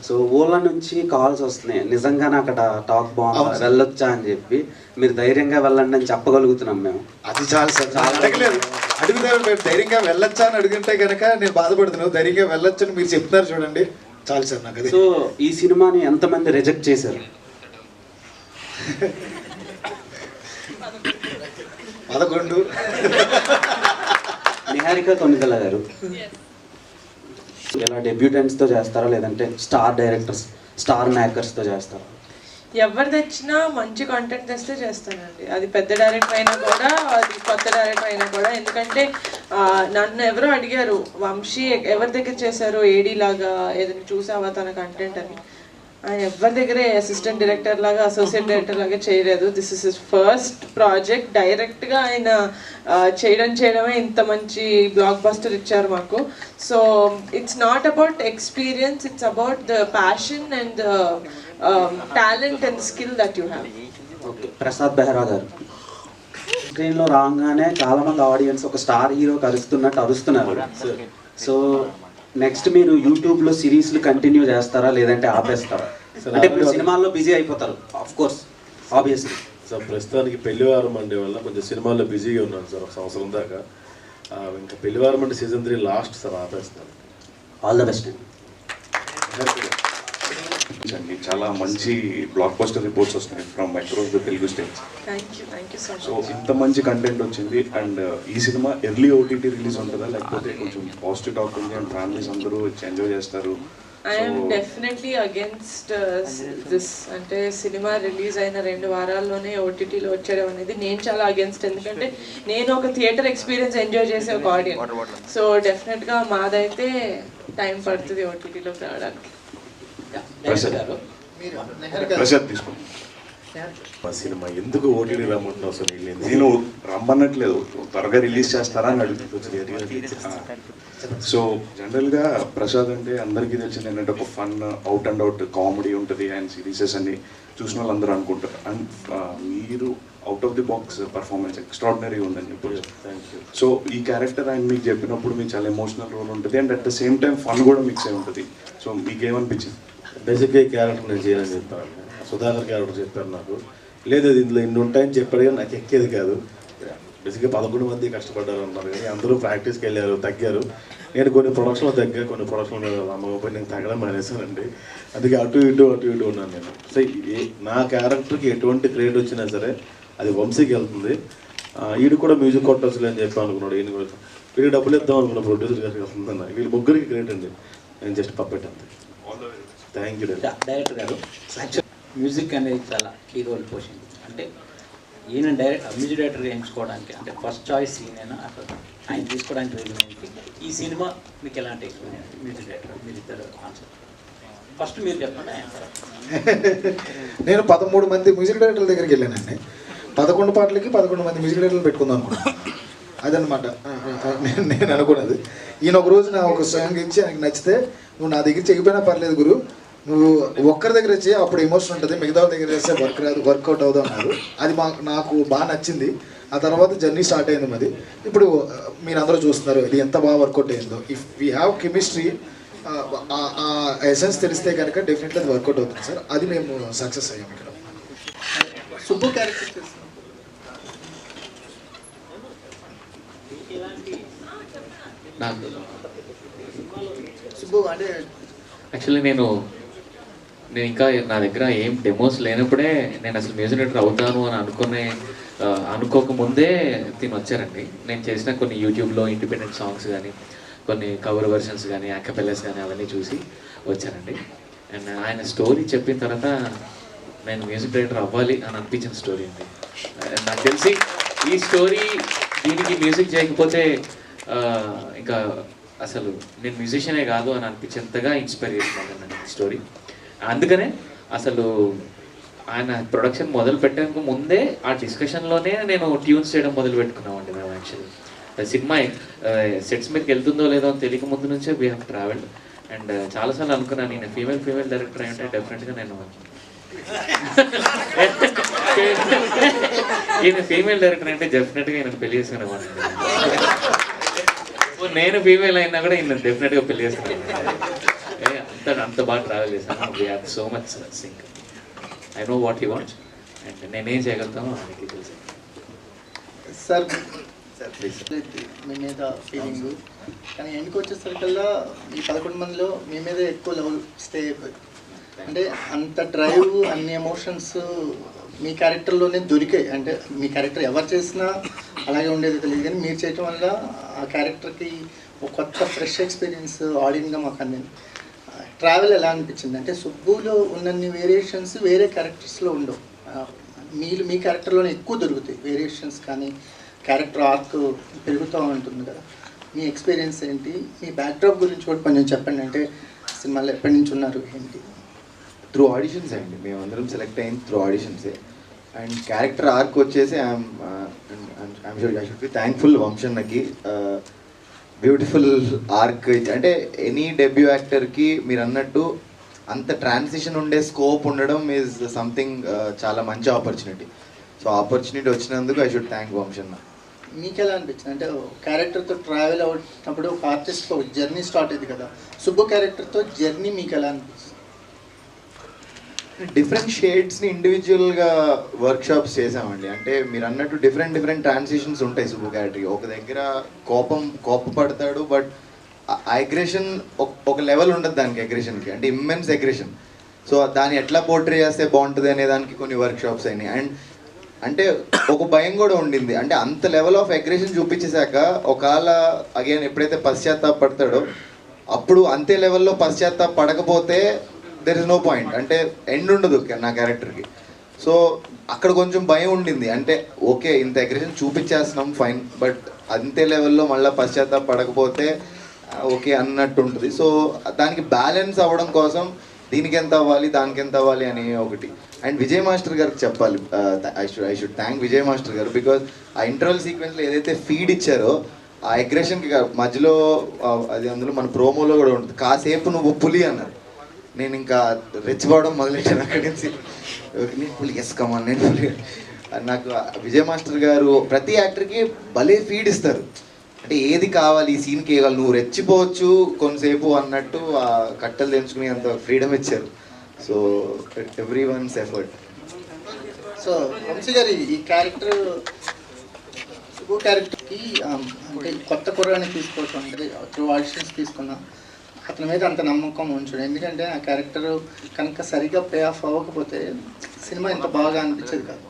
సో ఊళ్ళ నుంచి కాల్స్ వస్తున్నాయి, నిజంగానే అక్కడ టాక్ బాగుంది వెళ్ళొచ్చా అని చెప్పి. మీరు ధైర్యంగా వెళ్ళండి అని చెప్పగలుగుతున్నాం మేము. అది చాలు సార్, చాలా అడగలేదు. అడిగితే మీరు ధైర్యంగా వెళ్ళొచ్చా అని అడిగితే కనుక నేను బాధపడుతున్నాను. ధైర్యంగా వెళ్ళొచ్చు అని మీరు చెప్తున్నారు చూడండి, చాలు సార్ నాకు. సో ఈ సినిమాని ఎంతమంది రిజెక్ట్ చేశారు? 11. నిహారిక కొనిదల గారు ఇలా డెబ్యూటెంట్స్తో చేస్తారా లేదంటే స్టార్ డైరెక్టర్స్, స్టార్ మేకర్స్తో చేస్తారా? ఎవరు తెచ్చినా మంచి కంటెంట్ తెస్తే చేస్తానండి. అది పెద్ద డైరెక్టర్ అయినా కూడా, అది కొత్త డైరెక్టర్ అయినా కూడా. ఎందుకంటే నన్ను ఎవరో అడిగారు, వంశీ ఎవరి దగ్గర చేశారు ఏడీ లాగా ఏదైనా చూసావా తన కంటెంట్ అని. ఆయన ఎవరి దగ్గరే అసిస్టెంట్ డైరెక్టర్ లాగా, అసోసియేట్ డైరెక్టర్ లాగా చేయలేదు. This is his first project. డైరెక్ట్గా ఆయన చేయడమే ఇంత మంచి బ్లాక్ బస్టర్ ఇచ్చారు మాకు. So it's not about experience, it's about the passion and the talent and skill that you have. Okay, Prasad Behra గారు స్క్రీన్లో రాగానే చాలా మంది ఆడియన్స్ ఒక స్టార్ హీరో అరుస్తున్నారు. సో నెక్స్ట్ మీరు యూట్యూబ్లో సిరీస్లు కంటిన్యూ చేస్తారా లేదంటే ఆపేస్తారా? అంటే ఇప్పుడు సినిమాల్లో బిజీ అయిపోతారు ఆఫ్ కోర్స్, ఆబ్వియస్లీ. సార్ ప్రస్తుతానికి పెళ్లివారం అంటే వల్ల కొంచెం సినిమాల్లో బిజీగా ఉన్నాను సార్ ఒక సంవత్సరం దాకా. ఇంకా పెళ్లివారం అంటే సీజన్ 3 లాస్ట్ సార్, ఆపేస్తాను. ఆల్ ద బెస్ట్ అండి. చాలా మంచి బ్లాక్ బస్టర్ రిపోర్ట్స్ వస్తున్నాయి from across the Telugu states. So ఇంత మంచి కంటెంట్ వచ్చింది. అండ్ ఈ సినిమా ఎర్లీ ఓటీటీ రిలీజ్ ఉంటుందా లేకపోతే కొంచెం పాజిటివ్ టాక్ ఉంది అండ్ ఫ్యామిలీస్ అందరూ ఎంజాయ్ చేస్తారు? I'm definitely against this. అంటే సినిమా రిలీజ్ అయిన 2 వారాల్లోనే ఓటీటీలో వచ్చేయడం అనేది నేను చాలా అగేన్స్ట్. ఎందుకంటే నేను ఒక థియేటర్ ఎక్స్పీరియన్స్ ఎంజాయ్ చేసే ఒక ఆడియన్స్. సో డెఫినెట్గా మాదైతే టైం పడుతుంది ఓటీటీలోకి రావడానికి. ప్రసాద్ తీసుకోండి. మా సినిమా ఎందుకు ఓటీటీ రమ్మంటున్నావు సార్? నేను రమ్మన్నట్లేదు, త్వరగా రిలీజ్ చేస్తారా అని అడుగుతుంది. సో జనరల్గా ప్రసాద్ అంటే అందరికీ తెలిసింది ఏంటంటే ఒక fun out and out comedy ఉంటుంది అండ్ సిరీసెస్ అన్ని చూసిన వాళ్ళు అందరూ అనుకుంటారు. అండ్ మీరు out of the box performance extraordinary ఉందని చెప్పి. సో ఈ క్యారెక్టర్ ఆయన మీకు చెప్పినప్పుడు మీకు చాలా ఎమోషనల్ రోల్ ఉంటుంది and at the same time fun కూడా మిక్స్ అయి ఉంటుంది. సో మీకేమనిపించింది? బేసిక్గా ఈ క్యారెక్టర్ నేను చేయాలని చెప్పాను. సుధాకర్ క్యారెక్టర్ చెప్పారు నాకు. లేదు ఇందులో ఇన్ని ఉంటాయని చెప్పాడు కానీ నాకు ఎక్కేది కాదు. బేసిక్గా 11 మంది కష్టపడ్డారు అన్నారు కానీ అందరూ ప్రాక్టీస్కి వెళ్ళారు, తగ్గారు. నేను కొన్ని ప్రొడక్షన్లో తగ్గా, కొన్ని ప్రొడక్షన్లో అమ్మకపోయి నేను తగ్గడం మానేశానండి. అందుకే అటు ఇటు ఉన్నాను నేను. సో నా క్యారెక్టర్కి ఎటువంటి క్రెడిట్ వచ్చినా సరే అది వంశీకి వెళ్తుంది. వీడు కూడా మ్యూజిక్ కొట్టొచ్చులే అని చెప్పి అనుకున్నాడు. ఈయన కూడా వీడికి డబ్బులు ఇద్దాం అనుకున్న ప్రొడ్యూసర్ గారికి వెళ్తుందన్న. వీళ్ళు ముగ్గురికి క్రెడిట్ అండి, నేను జస్ట్ పప్పెట్ అంతే. థ్యాంక్ యూ డైరెక్టర్ గారు. మ్యూజిక్ అనేది చాలా కీ రోల్ పోషింది. అంటే ఈయన మ్యూజిక్ డైరెక్టర్గా ఎంచుకోవడానికి అంటే ఫస్ట్ చాయిస్ ఈయన, అసలు ఆయన తీసుకోవడానికి రీజన్ ఏంటి? ఈ సినిమా మీకు ఎలాంటి ఎక్స్పీరియన్స్? మ్యూజిక్ డైరెక్టర్ మీరు ఇద్దరు ఆన్సర్ ఫస్ట్ మీరు చెప్పండి. నేను 13 మంది మ్యూజిక్ డైరెక్టర్ల దగ్గరికి వెళ్ళానండి. 11 పాటలకి 11 మంది మ్యూజిక్ డైరెక్టర్లు పెట్టుకుందాం అనుకున్నాను. అదనమాట నేను అనుకున్నది. ఈయన ఒక రోజు నా ఒక సాంగ్ ఇచ్చి ఆయనకు నచ్చితే, నువ్వు నా దగ్గర చెగిపోయినా పర్లేదు గురు, నువ్వు ఒక్కరి దగ్గర వచ్చి అప్పుడు ఎమోషన్ ఉంటుంది, మిగతా వాళ్ళ దగ్గర చేస్తే వర్కౌట్ అవుదాం అన్నారు. అది నాకు బాగా నచ్చింది. ఆ తర్వాత జర్నీ స్టార్ట్ అయింది మాది. ఇప్పుడు మీరు అందరూ చూస్తున్నారు ఇది ఎంత బాగా వర్కౌట్ అయిందో. ఇఫ్ వీ హ్యావ్ కెమిస్ట్రీ, ఆ ఎసెన్స్ తెలిస్తే కనుక డెఫినెట్లీ అది వర్కౌట్ అవుతుంది సార్. అది మేము సక్సెస్ అయ్యాం ఇక్కడ. సుబ్బు క్యారెక్టర్ సుబ్బు అంటే యాక్చువల్లీ నేను ఇంకా నా దగ్గర ఏం డెమోస్ లేనప్పుడే నేను అసలు మ్యూజిక్ డైరెక్టర్ అవుతాను అని అనుకోకముందే తిని వచ్చారండి. నేను చేసిన కొన్ని యూట్యూబ్లో ఇండిపెండెంట్ సాంగ్స్ కానీ, కొన్ని కవర్ వెర్షన్స్ కానీ, యాకపెల్లెస్ కానీ అవన్నీ చూసి వచ్చానండి. అండ్ ఆయన స్టోరీ చెప్పిన తర్వాత నేను మ్యూజిక్ డైరెక్టర్ అవ్వాలి అని అనిపించిన స్టోరీ అండి. నాకు తెలిసి ఈ స్టోరీ దీనికి మ్యూజిక్ చేయకపోతే ఇంకా అసలు నేను మ్యూజిషియనే కాదు అని అనిపించేంతగా ఇన్స్పైర్ చేసినాను స్టోరీ. అందుకనే అసలు ఆయన ప్రొడక్షన్ మొదలు పెట్టడానికి ముందే ఆ డిస్కషన్లోనే నేను ట్యూన్స్ చేయడం మొదలు పెట్టుకున్నామండి మేము. యాక్చువల్లీ సినిమా సెట్స్ మీదకి వెళ్తుందో లేదో అని తెలియక ముందు నుంచే వీ హ్యావ్ ట్రావెల్డ్. అండ్ చాలాసార్లు అనుకున్నాను నేను ఫీమేల్ డైరెక్టర్ అంటే డెఫినెట్గా నేను ఈయన ఫీమేల్ డైరెక్టర్ అంటే డెఫినెట్గా ఈయన పెళ్లి చేసుకునేవాడిని. నేను ఫీమేల్ అయినా కూడా ఈయన డెఫినెట్గా పెళ్లి చేసుకున్నాను. అంత బాగా ట్రావెల్ చేశాను. We have so much sync. I know what he wants and నేనేం చేయగలుగుతానో ఆయనకి తెలుసు. సార్ మీ మీద ఫీలింగ్ కానీ ఎందుకు వచ్చేసరికల్లా ఈ 11 మందిలో మీ మీద ఎక్కువ లెవెల్ స్టే అయిపోయింది. అంటే అంత డ్రైవ్ అన్ని ఎమోషన్స్ మీ క్యారెక్టర్లోనే దొరికాయి. అంటే మీ క్యారెక్టర్ ఎవరు చేసినా అలాగే ఉండేది తెలియదు, కానీ మీరు చేయటం వల్ల ఆ క్యారెక్టర్కి ఒక కొత్త ఫ్రెష్ ఎక్స్పీరియన్స్ ఆడియన్గా మాకు అందింది. ట్రావెల్ ఎలా అనిపించింది అంటే సుబ్బులో ఉన్నన్ని వేరియేషన్స్ వేరే క్యారెక్టర్స్లో ఉండవు, మీ క్యారెక్టర్లోనే ఎక్కువ దొరుకుతాయి వేరియేషన్స్. కానీ క్యారెక్టర్ ఆర్క్ పెరుగుతూ ఉంటుంది కదా, మీ ఎక్స్పీరియన్స్ ఏంటి, మీ బ్యాక్డ్రాప్ గురించి కూడా కొంచెం చెప్పండి. అంటే సినిమాలో ఎప్పటి నుంచి ఉన్నారు ఏంటి? త్రూ ఆడిషన్స్ అండి, మేమందరం సెలెక్ట్ అయింది త్రూ ఆడిషన్సే. అండ్ క్యారెక్టర్ ఆర్క్ వచ్చేసి ఐఎమ్ షుడ్ బి థ్యాంక్ఫుల్ వంశన్నకి. Beautiful arc. అంటే ఎనీ డెబ్యూ యాక్టర్కి మీరు అన్నట్టు అంత ట్రాన్సిషన్ ఉండే స్కోప్ ఉండడం ఈజ్ సంథింగ్ చాలా మంచి ఆపర్చునిటీ. సో ఆపర్చునిటీ వచ్చినందుకు ఐ షుడ్ థ్యాంక్ వంశన్న. మీకు ఎలా అనిపించింది అంటే క్యారెక్టర్తో ట్రావెల్ అవుతున్నప్పుడు ఒక ఆర్టిస్ట్ ఒక జర్నీ స్టార్ట్ అయింది కదా, సుబ్బు క్యారెక్టర్తో జర్నీ మీకు ఎలా అనిపిస్తుంది? డిఫరెంట్ షేడ్స్ని ఇండివిజువల్గా వర్క్షాప్స్ చేసామండి. అంటే మీరు అన్నట్టు డిఫరెంట్ ట్రాన్సిషన్స్ ఉంటాయి సుబ్బు క్యారెక్టర్కి. ఒక దగ్గర కోపపడతాడు, బట్ అగ్రెషన్ ఒక లెవెల్ ఉండదు దానికి, అగ్రెషన్కి అంటే ఇమ్మెన్స్ అగ్రెషన్. సో దాన్ని ఎట్లా పోర్ట్రే చేస్తే బాగుంటుంది అనే దానికి కొన్ని వర్క్షాప్స్ అయినాయి. అండ్ అంటే ఒక భయం కూడా ఉండింది, అంటే అంత లెవెల్ ఆఫ్ అగ్రెషన్ చూపించేశాక ఒకవేళ అగైన్ ఎప్పుడైతే పశ్చాత్తాపడతాడో అప్పుడు అంతే లెవెల్లో పశ్చాత్తాపడకపోతే దెర్ ఇస్ నో పాయింట్, అంటే ఎండ్ ఉండదు నా క్యారెక్టర్కి. సో అక్కడ కొంచెం భయం ఉండింది, అంటే ఓకే ఇంత అగ్రెషన్ చూపించేస్తున్నాం ఫైన్, బట్ అంతే లెవెల్లో మళ్ళీ పశ్చాత్తాపడకపోతే ఓకే అన్నట్టు ఉంటుంది. సో దానికి బ్యాలెన్స్ అవ్వడం కోసం దీనికి ఎంత అవ్వాలి దానికి ఎంత అవ్వాలి అని ఒకటి. అండ్ విజయ్ మాస్టర్ గారికి చెప్పాలి, I should thank Vijay master గారు. బికాజ్ ఆ ఇంటర్వల్ సీక్వెన్స్లో ఏదైతే ఫీడ్ ఇచ్చారో ఆ అగ్రెషన్కి మధ్యలో అది అందులో మన ప్రోమోలో కూడా ఉంటుంది, కాసేపు నువ్వు పులి అన్నారు. నేను ఇంకా రెచ్చిపోవడం మొదలెట్టాను అక్కడి నుంచి, నేను పులి ఎస్ కమాన్ నేను పులి. నాకు విజయ్ మాస్టర్ గారు ప్రతి యాక్టర్కి భలే ఫీడ్ ఇస్తారు, అంటే ఏది కావాలి ఈ సీన్కి కావాలి, నువ్వు రెచ్చిపోవచ్చు కొంతసేపు అన్నట్టు ఆ కట్టలు తెంచుకుని అంత ఫ్రీడమ్ ఇచ్చారు. So every one's effort. So Vamsi garu ఈ క్యారెక్టర్ సుబ్బు క్యారెక్టర్కి అంటే కొత్త కుర్రాన్ని తీసుకోవటం అంటే త్రూ ఆడిషన్స్ తీసుకున్నా అతని మీద అంత నమ్మకం ఉంచడం, ఎందుకంటే ఆ క్యారెక్టర్ కనుక సరిగా పే ఆఫ్ అవ్వకపోతే సినిమా ఇంత బాగా అనిపించేది కాదు.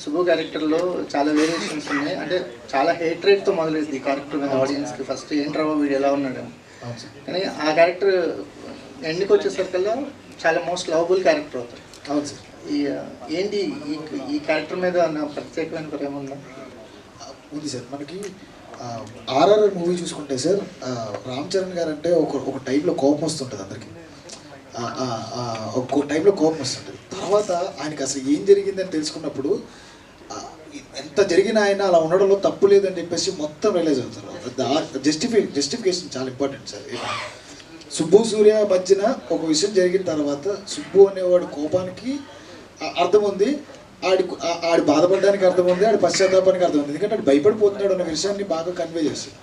సుబ్బు క్యారెక్టర్లో చాలా వేరియేషన్స్ ఉన్నాయి, అంటే చాలా హేట్రేట్తో మొదలైంది ఈ క్యారెక్టర్ మీద ఆడియన్స్కి. ఫస్ట్ ఏంట్రావో వీడు ఎలా ఉన్నాడు, కానీ ఆ క్యారెక్టర్ ఎండ్కి వచ్చేసరికల్లా చాలా మోస్ట్ లవబుల్ క్యారెక్టర్ అవుతుంది. అవును సార్. ఏంటి ఈ క్యారెక్టర్ మీద నా ప్రత్యేకమైన ప్రేమ ఉందా? ఉంది సార్. మనకి ఆర్ఆర్ఆర్ మూవీ చూసుకుంటే సార్ రామ్ చరణ్ గారు అంటే ఒక టైంలో కోపం వస్తుంటుంది అందరికీ, ఒక టైంలో కోపం వస్తుంటుంది. తర్వాత ఆయనకి అసలు ఏం జరిగిందని తెలుసుకున్నప్పుడు ఎంత జరిగిన ఆయన అలా ఉండడంలో తప్పు లేదని చెప్పేసి మొత్తం రియలైజ్ అవుతారు. జస్టిఫికేషన్ చాలా ఇంపార్టెంట్ సార్. సుబ్బు సూర్య మధ్యన ఒక విషయం జరిగిన తర్వాత సుబ్బు అనేవాడు కోపానికి అర్థం ఉంది, ఆడి బాధపడడానికి అర్థం ఉంది, ఆడి పశ్చాత్తాపానికి అర్థం ఉంది, ఎందుకంటే ఆడు భయపడిపోతున్నాడు అన్న విషయాన్ని బాగా కన్వే చేస్తాడు.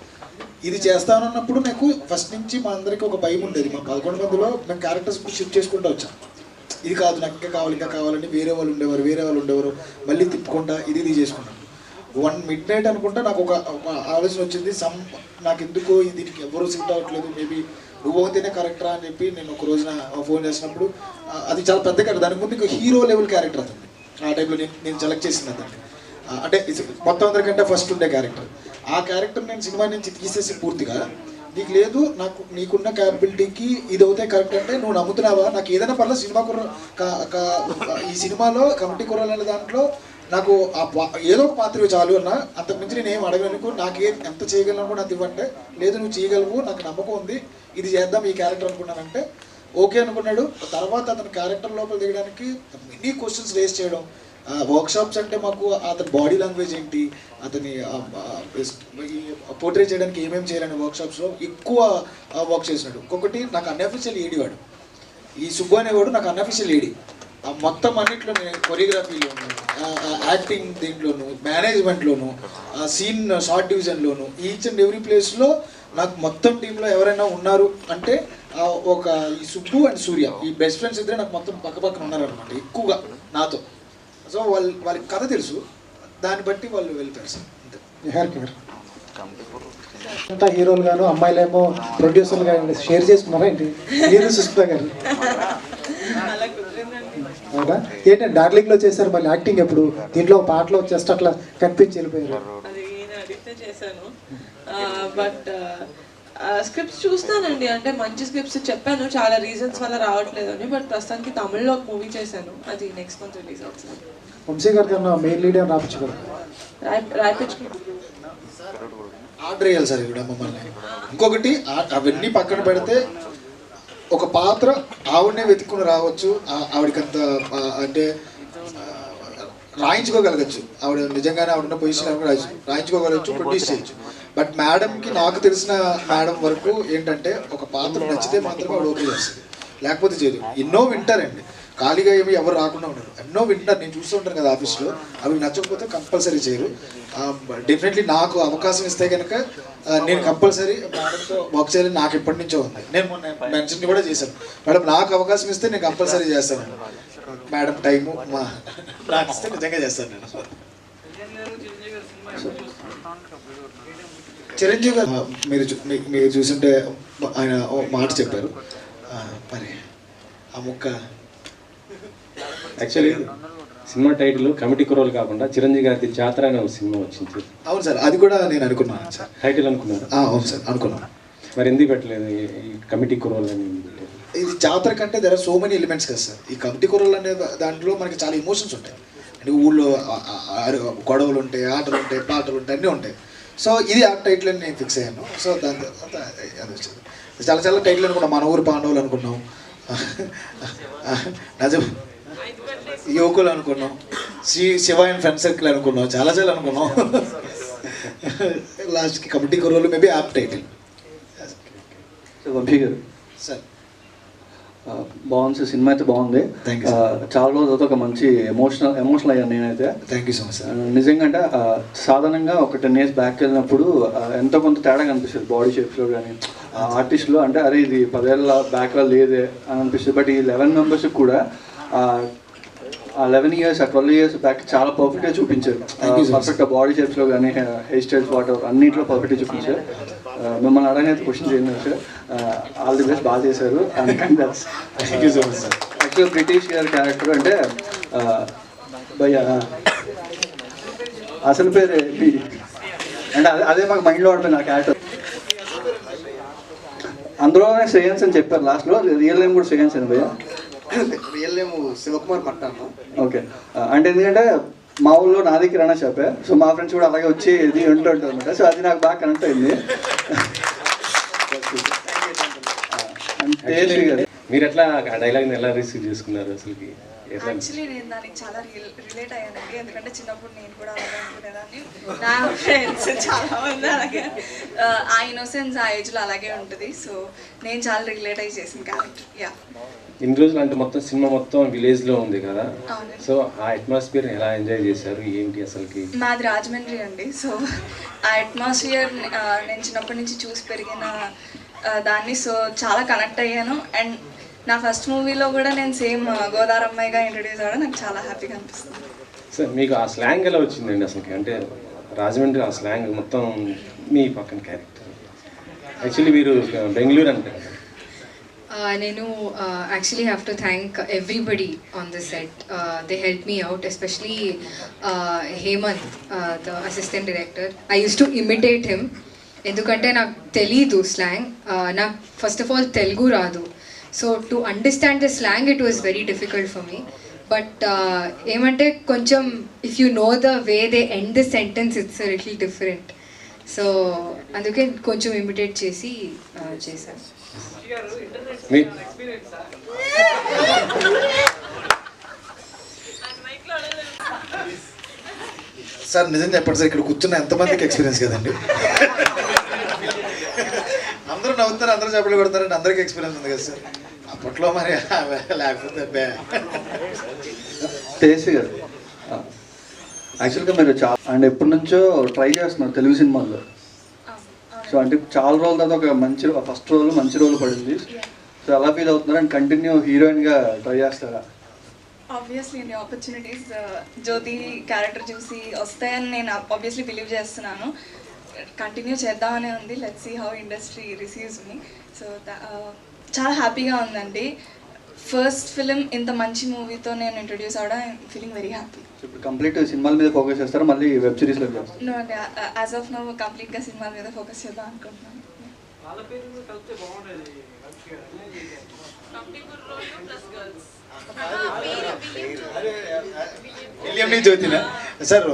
ఇది చేస్తానన్నప్పుడు నాకు ఫస్ట్ నుంచి మా అందరికీ ఒక భయం ఉండేది. మా 11 మందిలో మేము క్యారెక్టర్స్ షిఫ్ట్ చేసుకుంటూ వచ్చాం. ఇది కాదు నాకు ఇంకా కావాలని వేరే వాళ్ళు ఉండేవారు, మళ్ళీ తిప్పుకుంటా ఇది చేసుకున్నాను. 1 midnight అనుకుంటా నాకు ఒక ఆలోచన వచ్చింది, నాకు ఎందుకో దీనికి ఎవరు సెట్ అవ్వట్లేదు, మేబీ నువ్వు అవుతేనే కరెక్టరా అని చెప్పి నేను ఒక రోజున ఫోన్ చేసినప్పుడు అది చాలా పెద్ద క్యారెక్టర్, దానికి ముందు ఇంకో హీరో లెవెల్ క్యారెక్టర్ అతను ఆ టైంలో నేను సెలెక్ట్ చేసింది అతన్ని. అంటే మొత్తం అందరికంటే ఫస్ట్ ఉండే క్యారెక్టర్. ఆ క్యారెక్టర్ నేను సినిమా నుంచి తీసేసి పూర్తిగా నీకు లేదు, నీకున్న క్యాపబిలిటీకి ఇది అవుతాయి కరెక్ట్ అంటే నువ్వు నమ్ముతున్నావా, నాకు ఏదైనా పర్లేదు సినిమా ఈ సినిమాలో కమిటీ కుర్రాలు అనే దాంట్లో నాకు ఏదో ఒక పాత్ర చాలు అన్న, అంతకుమించి నేను ఏం అడగలను, ఎంత చేయగలను కూడా అది ఇవ్వంటే లేదు నువ్వు చేయగలవు నాకు నమ్మకం ఉంది ఇది చేద్దాం ఈ క్యారెక్టర్ అనుకున్నానంటే ఓకే అనుకున్నాడు. తర్వాత అతని క్యారెక్టర్ లోపల దిగడానికి ఎన్ని క్వశ్చన్స్ రేస్ చేయడం, వర్క్షాప్స్ అంటే మాకు అతని బాడీ లాంగ్వేజ్ ఏంటి, అతని పోర్ట్రేట్ చేయడానికి ఏమేమి చేయాలని వర్క్షాప్స్లో ఎక్కువ వర్క్ చేసినాడు. ఇంకొకటి నాకు అన్అఫీషియల్ ఏడి వాడు, ఈ సుబ్బు అనేవాడు నాకు అన్అఫీషియల్ ఏడి. మొత్తం అన్నింటిలో కొరియోగ్రఫీలోను, యాక్టింగ్ దీంట్లోను, మేనేజ్మెంట్లోను, సీన్ షార్ట్ డివిజన్లోను, ఈచ్ అండ్ ఎవ్రీ ప్లేస్లో నాకు మొత్తం టీంలో ఎవరైనా ఉన్నారు అంటే ఒక ఈ సుబ్బు అండ్ సూర్య ఈ బెస్ట్ ఫ్రెండ్స్ ఇద్దరే నాకు మొత్తం పక్కపక్కన ఉన్నారనమాట ఎక్కువగా నాతో. సో వాళ్ళకి కథ తెలుసు, దాన్ని బట్టి వాళ్ళు వెళ్ళిపోయారు సార్ అంతే. అంతా హీరోలు గాను అమ్మాయిలేమో ప్రొడ్యూసర్లు కానీ షేర్ చేసుకున్నారా ఏంటి మీరు సుష్మిత గారు? అవునా? ఏంటంటే డార్లింగ్లో చేశారు, మళ్ళీ యాక్టింగ్ ఎప్పుడు దీంట్లో పాటలో జస్ట్ అట్లా కనిపించి వెళ్ళిపోయారు. అది నేను అడిగితే చేశాను. బట్ స్క్రిప్ట్స్ చూస్తానండి, అంటే మంచి స్క్రిప్ట్స్ చెప్పాను, చాలా రీజన్స్ వల్ల రావట్లేదు అని. బట్ ప్రస్తుతానికి తమిళ్లో ఒక మూవీ చేశాను, అది నెక్స్ట్ మంత్ రిలీజ్ అవుతుంది. వంశీ గారి కన్నా మెయిన్ లీడ్ అని రాపించు కదా, రాయించు ఆర్డర్ వేయాలి సార్ ఇక్కడ మమ్మల్ని. ఇంకొకటి అవన్నీ పక్కన పెడితే ఒక పాత్ర ఆవిడనే వెతుక్కుని రావచ్చు, ఆవిడకంత అంటే రాయించుకోగలగచ్చు, ఆవిడ నిజంగానే ఆవిడ పొజిషన్ రాయించుకోగలచ్చు, ప్రొడ్యూస్ చేయొచ్చు. బట్ మేడంకి నాకు తెలిసిన మేడం వరకు ఏంటంటే ఒక పాత్ర నచ్చితే మాత్రమే ఆవిడ ఓకే చేస్తుంది, లేకపోతే చేయదు. ఎన్నో వింటారండి, ఖాళీగా ఏమి ఎవరు రాకుండా ఉండరు, ఎన్నో వింటారు. నేను చూస్తూ ఉంటాను కదా ఆఫీస్లో, అవి నచ్చకపోతే కంపల్సరీ చేయరు. డెఫినెట్లీ నాకు అవకాశం ఇస్తే కనుక నేను కంపల్సరీ మేడంతో వర్క్ చేయాలని నాకు ఎప్పటి నుంచో ఉంది. నేను మొన్న మెన్షన్ కూడా చేశాను, మేడం నాకు అవకాశం ఇస్తే నేను కంపల్సరీ చేస్తాను, మేడం టైము నాకు ఇస్తే నిజంగా చేస్తాను నేను. చిరంజీవి గారు మీరు చూసింటే ఆయన మాట చెప్పారు, మరి ఆ ముక్క యాక్చువల్లీ సినిమా టైటిల్ కమిటీ కుర్రోలు కాకుండా చిరంజీవి గారి జాతర అనే ఒక సినిమా వచ్చింది. అవును సార్, అది కూడా నేను అనుకున్నాను సార్. టైటిల్ అనుకున్నారు? అవును సార్ అనుకున్నాను. మరి ఎందుకు పెట్టలేదు ఈ కమిటీ కుర్రోలు అని? ఇది జాతర కంటే there are so many elements కదా సార్. ఈ కమిటీ కుర్రోలు అనే దాంట్లో మనకి చాలా ఎమోషన్స్ ఉంటాయి, అంటే ఊళ్ళో గొడవలు ఉంటాయి, ఆటలు ఉంటాయి, పాటలు ఉంటాయి, అన్నీ ఉంటాయి. సో ఇది ఆ టైటిల్ అని నేను ఫిక్స్ అయ్యాను. సో దాని తర్వాత అది వచ్చింది. చాలా చాలా టైటిల్ అనుకున్నాం, మన ఊరు పాండవులు అనుకున్నాం, నిజం యువకులు అనుకున్నాం, శివ అండ్ ఫ్రెండ్ సర్కిల్ అనుకున్నాం, చాలా చాలా అనుకున్నాం. లాస్ట్కి కమిటీ కుర్రోలు మేబీ యాప్ టైటిల్. వంశీ గారు సార్ బాగుంది సార్, సినిమా అయితే బాగుంది. చాలా రోజులతో ఒక మంచి ఎమోషనల్ అయ్యాను నేనైతే. Thank you so much sir. నిజంగా అంటే సాధారణంగా ఒక 10 years బ్యాక్ వెళ్ళినప్పుడు ఎంతో కొంత తేడా కనిపిస్తుంది బాడీ షేప్స్లో కానీ ఆర్టిస్ట్లో. అంటే అరే ఇది 10 ఏళ్ళ బ్యాక్లో లేదే అని అనిపిస్తుంది. బట్ ఈ 11 members కూడా ఆ 11 years 12 years బ్యాక్ చాలా పర్ఫెక్ట్గా చూపించారు. పర్ఫెక్ట్గా బాడీ షేప్స్లో కానీ హెయిర్ స్టైల్స్ వాటర్ అన్నింటిలో పర్ఫెక్ట్గా చూపించారు. మిమ్మల్ని అడగనేది క్వశ్చన్ చేయండి సార్. ఆల్ ది బెస్ట్, బాగా చేశారు. యాక్చువల్ బ్రిటిష్ గారి క్యారెక్టర్ అంటే భయ్యా అసలు పేరు అంటే అదే మాకు మైండ్లో పడిపోయింది ఆ క్యారెక్టర్. అందులోనే శ్రేయన్స్ అని చెప్పారు లాస్ట్లో, రియల్ నేమ్ కూడా శ్రేయన్స్ అని భయ్యా. రియల్ నేమ్ శివకుమార్ మట్టాను. ఓకే, అంటే ఎందుకంటే మా ఊళ్ళో నాది కిరాణా షాపే, సో మా ఫ్రెండ్స్ కూడా అలాగే వచ్చి ఇది ఉంటుంటారు అనమాట. సో అది నాకు బాగా కనెక్ట్ అయింది. మీరు ఎట్లా ఆ డైలాగ్ని ఎలా రిసీవ్ చేసుకున్నారు అసలుకి? యాక్చువల్లీ నేను దానికి చాలా రిలేట్ అయ్యానండి, ఎందుకంటే చిన్నప్పుడు నేను కూడా అలాగే అనుకునేదాన్ని. నా ఫ్రెండ్స్ చాలా మంది అలాగే, ఆ ఇన్నోసెన్స్ ఆ ఏజ్లో అలాగే ఉంటుంది. సో నేను చాలా రిలేట్ అయ్యి చేసిన క్యారెక్టర్. యా, ఇన్ని రోజులు అంటే మొత్తం సినిమా మొత్తం విలేజ్లో ఉంది కదా, సో ఆ అట్మాస్ఫియర్ ఎలా ఎంజాయ్ చేశారు ఏంటి అసలుకి? మాది రాజమండ్రి అండి. సో ఆ అట్మాస్ఫియర్ నేను చిన్నప్పటి నుంచి చూసి పెరిగిన దాన్ని, సో చాలా కనెక్ట్ అయ్యాను. అండ్ నా ఫస్ట్ మూవీలో కూడా నేను సేమ్ గోదారమ్మాయిగా ఇంట్రడ్యూస్ అవ్వడం నాకు చాలా హ్యాపీగా అనిపిస్తుంది. సార్ మీకు ఆ స్లాంగ్ ఎలా వచ్చిందండి అసలుకి? అంటే రాజమండ్రి ఆ స్లాంగ్ మొత్తం మీ పక్కన క్యారెక్టర్. యాక్చువల్లీ మీరు బెంగళూరు అంటారు. నేను actually have to thank everybody on the set. They helped me out, especially Hemant, the assistant director. I used to imitate him ఎందుకంటే నాకు తెలీదు స్లాంగ్. నాకు ఫస్ట్ ఆఫ్ ఆల్ తెలుగు రాదు, so to understand the slang it was very difficult for me. But ఏమంటే కొంచెం if you know the way they end the sentence it's little different. So అందుకే కొంచెం ఇమిటేట్ చేసి చేశాను. సార్ నిజం చెప్పండి సార్, ఇక్కడ కూర్చున్న ఎంతమందికి ఎక్స్పీరియన్స్ కదండి? అందరూ నవ్వుతారు, అందరూ చెప్పలు కొడతారంటే అందరికీ ఎక్స్పీరియన్స్ ఉంది కదా సార్. అప్పట్లో మరి లేకపోతే తేజస్వి గారు, యాక్చువల్గా మీరు అండ్ ఎప్పటి నుంచో ట్రై చేస్తున్నారు తెలుగు సినిమాల్లో. సో అంటే చాలా రోజుల తర్వాత ఒక మంచి ఫస్ట్ రోల్ మంచి రోల్ పడింది. సో ఎలా ఫీల్ అవుతున్నారు అండ్ కంటిన్యూ హీరోయిన్గా ట్రై చేస్తారా? ఆబ్వియస్లీ అండి, ఆపర్చునిటీస్ జ్యోతి క్యారెక్టర్ చూసి వస్తాయని నేను ఆబ్వియస్లీ బిలీవ్ చేస్తున్నాను. కంటిన్యూ చేద్దామనే ఉంది. Let's see how industry receives me. So చాలా హ్యాపీగా ఉందండి. ఫస్ట్ ఫిలిం ఇంత మంచి మూవీతో నేను ఇంట్రొడ్యూస్ అవడం, ఐఎమ్ ఫీలింగ్ వెరీ హ్యాపీ. ఇప్పుడు కంప్లీట్ సినిమాల మీద ఫోకస్ చేస్తారా, మళ్ళీ వెబ్ సిరీస్లో చేస్తారా? నో అంటే యాజ్ ఆఫ్ నో కంప్లీట్గా సినిమాల మీద ఫోకస్ చేద్దాం అనుకుంటున్నాను. విలియం జ్యోతినా సార్?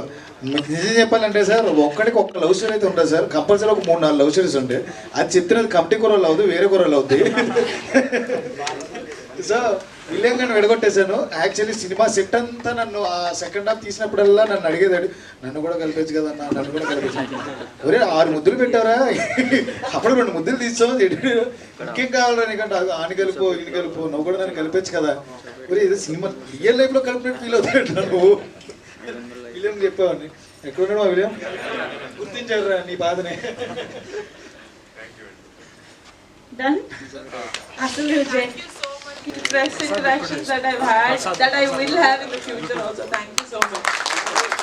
మీకు నిజం చెప్పాలంటే సార్, ఒక్కడికి ఒక్క లవ్ స్టోరీ అయితే ఉంటుంది సార్. కంపల్సరీ ఒక 3-4 లవ్ స్టోరీస్ ఉంటాయి. అది చెప్తున్నది కమిటీ కూరలు అవుతుంది, వేరే కూరలు అవుతాయి. సో విలియం గారిని విడగొట్టేశాను. యాక్చువల్లీ సినిమా సెట్ అంతా నన్ను ఆ సెకండ్ హాఫ్ తీసినప్పుడల్లా నన్ను అడిగేదాడు, నన్ను కూడా కలిపేచ్చు కదన్నా, నన్ను కూడా కలిపేచ్చు. ఒరే 6 ముద్దులు పెట్టారా, అప్పుడు 2 ముద్దులు తీసావు, ఇంకేం కావాలరా నీకంటే ఆని కలుపు ఈయన కలుపు, నువ్వు కూడా నన్ను కలిపేచ్చు కదా. ఒరే ఇది సినిమా రియల్ లైఫ్లో కలిపినట్టు ఫీల్ అవుతాడు నువ్వు. విలియం చెప్పావని ఎక్కడున్నాడు విలియం? గుర్తించాడురా నీ బాధనే. Done? Absolutely. Best interactions that I've had, that I will have in the future also. Thank you so much.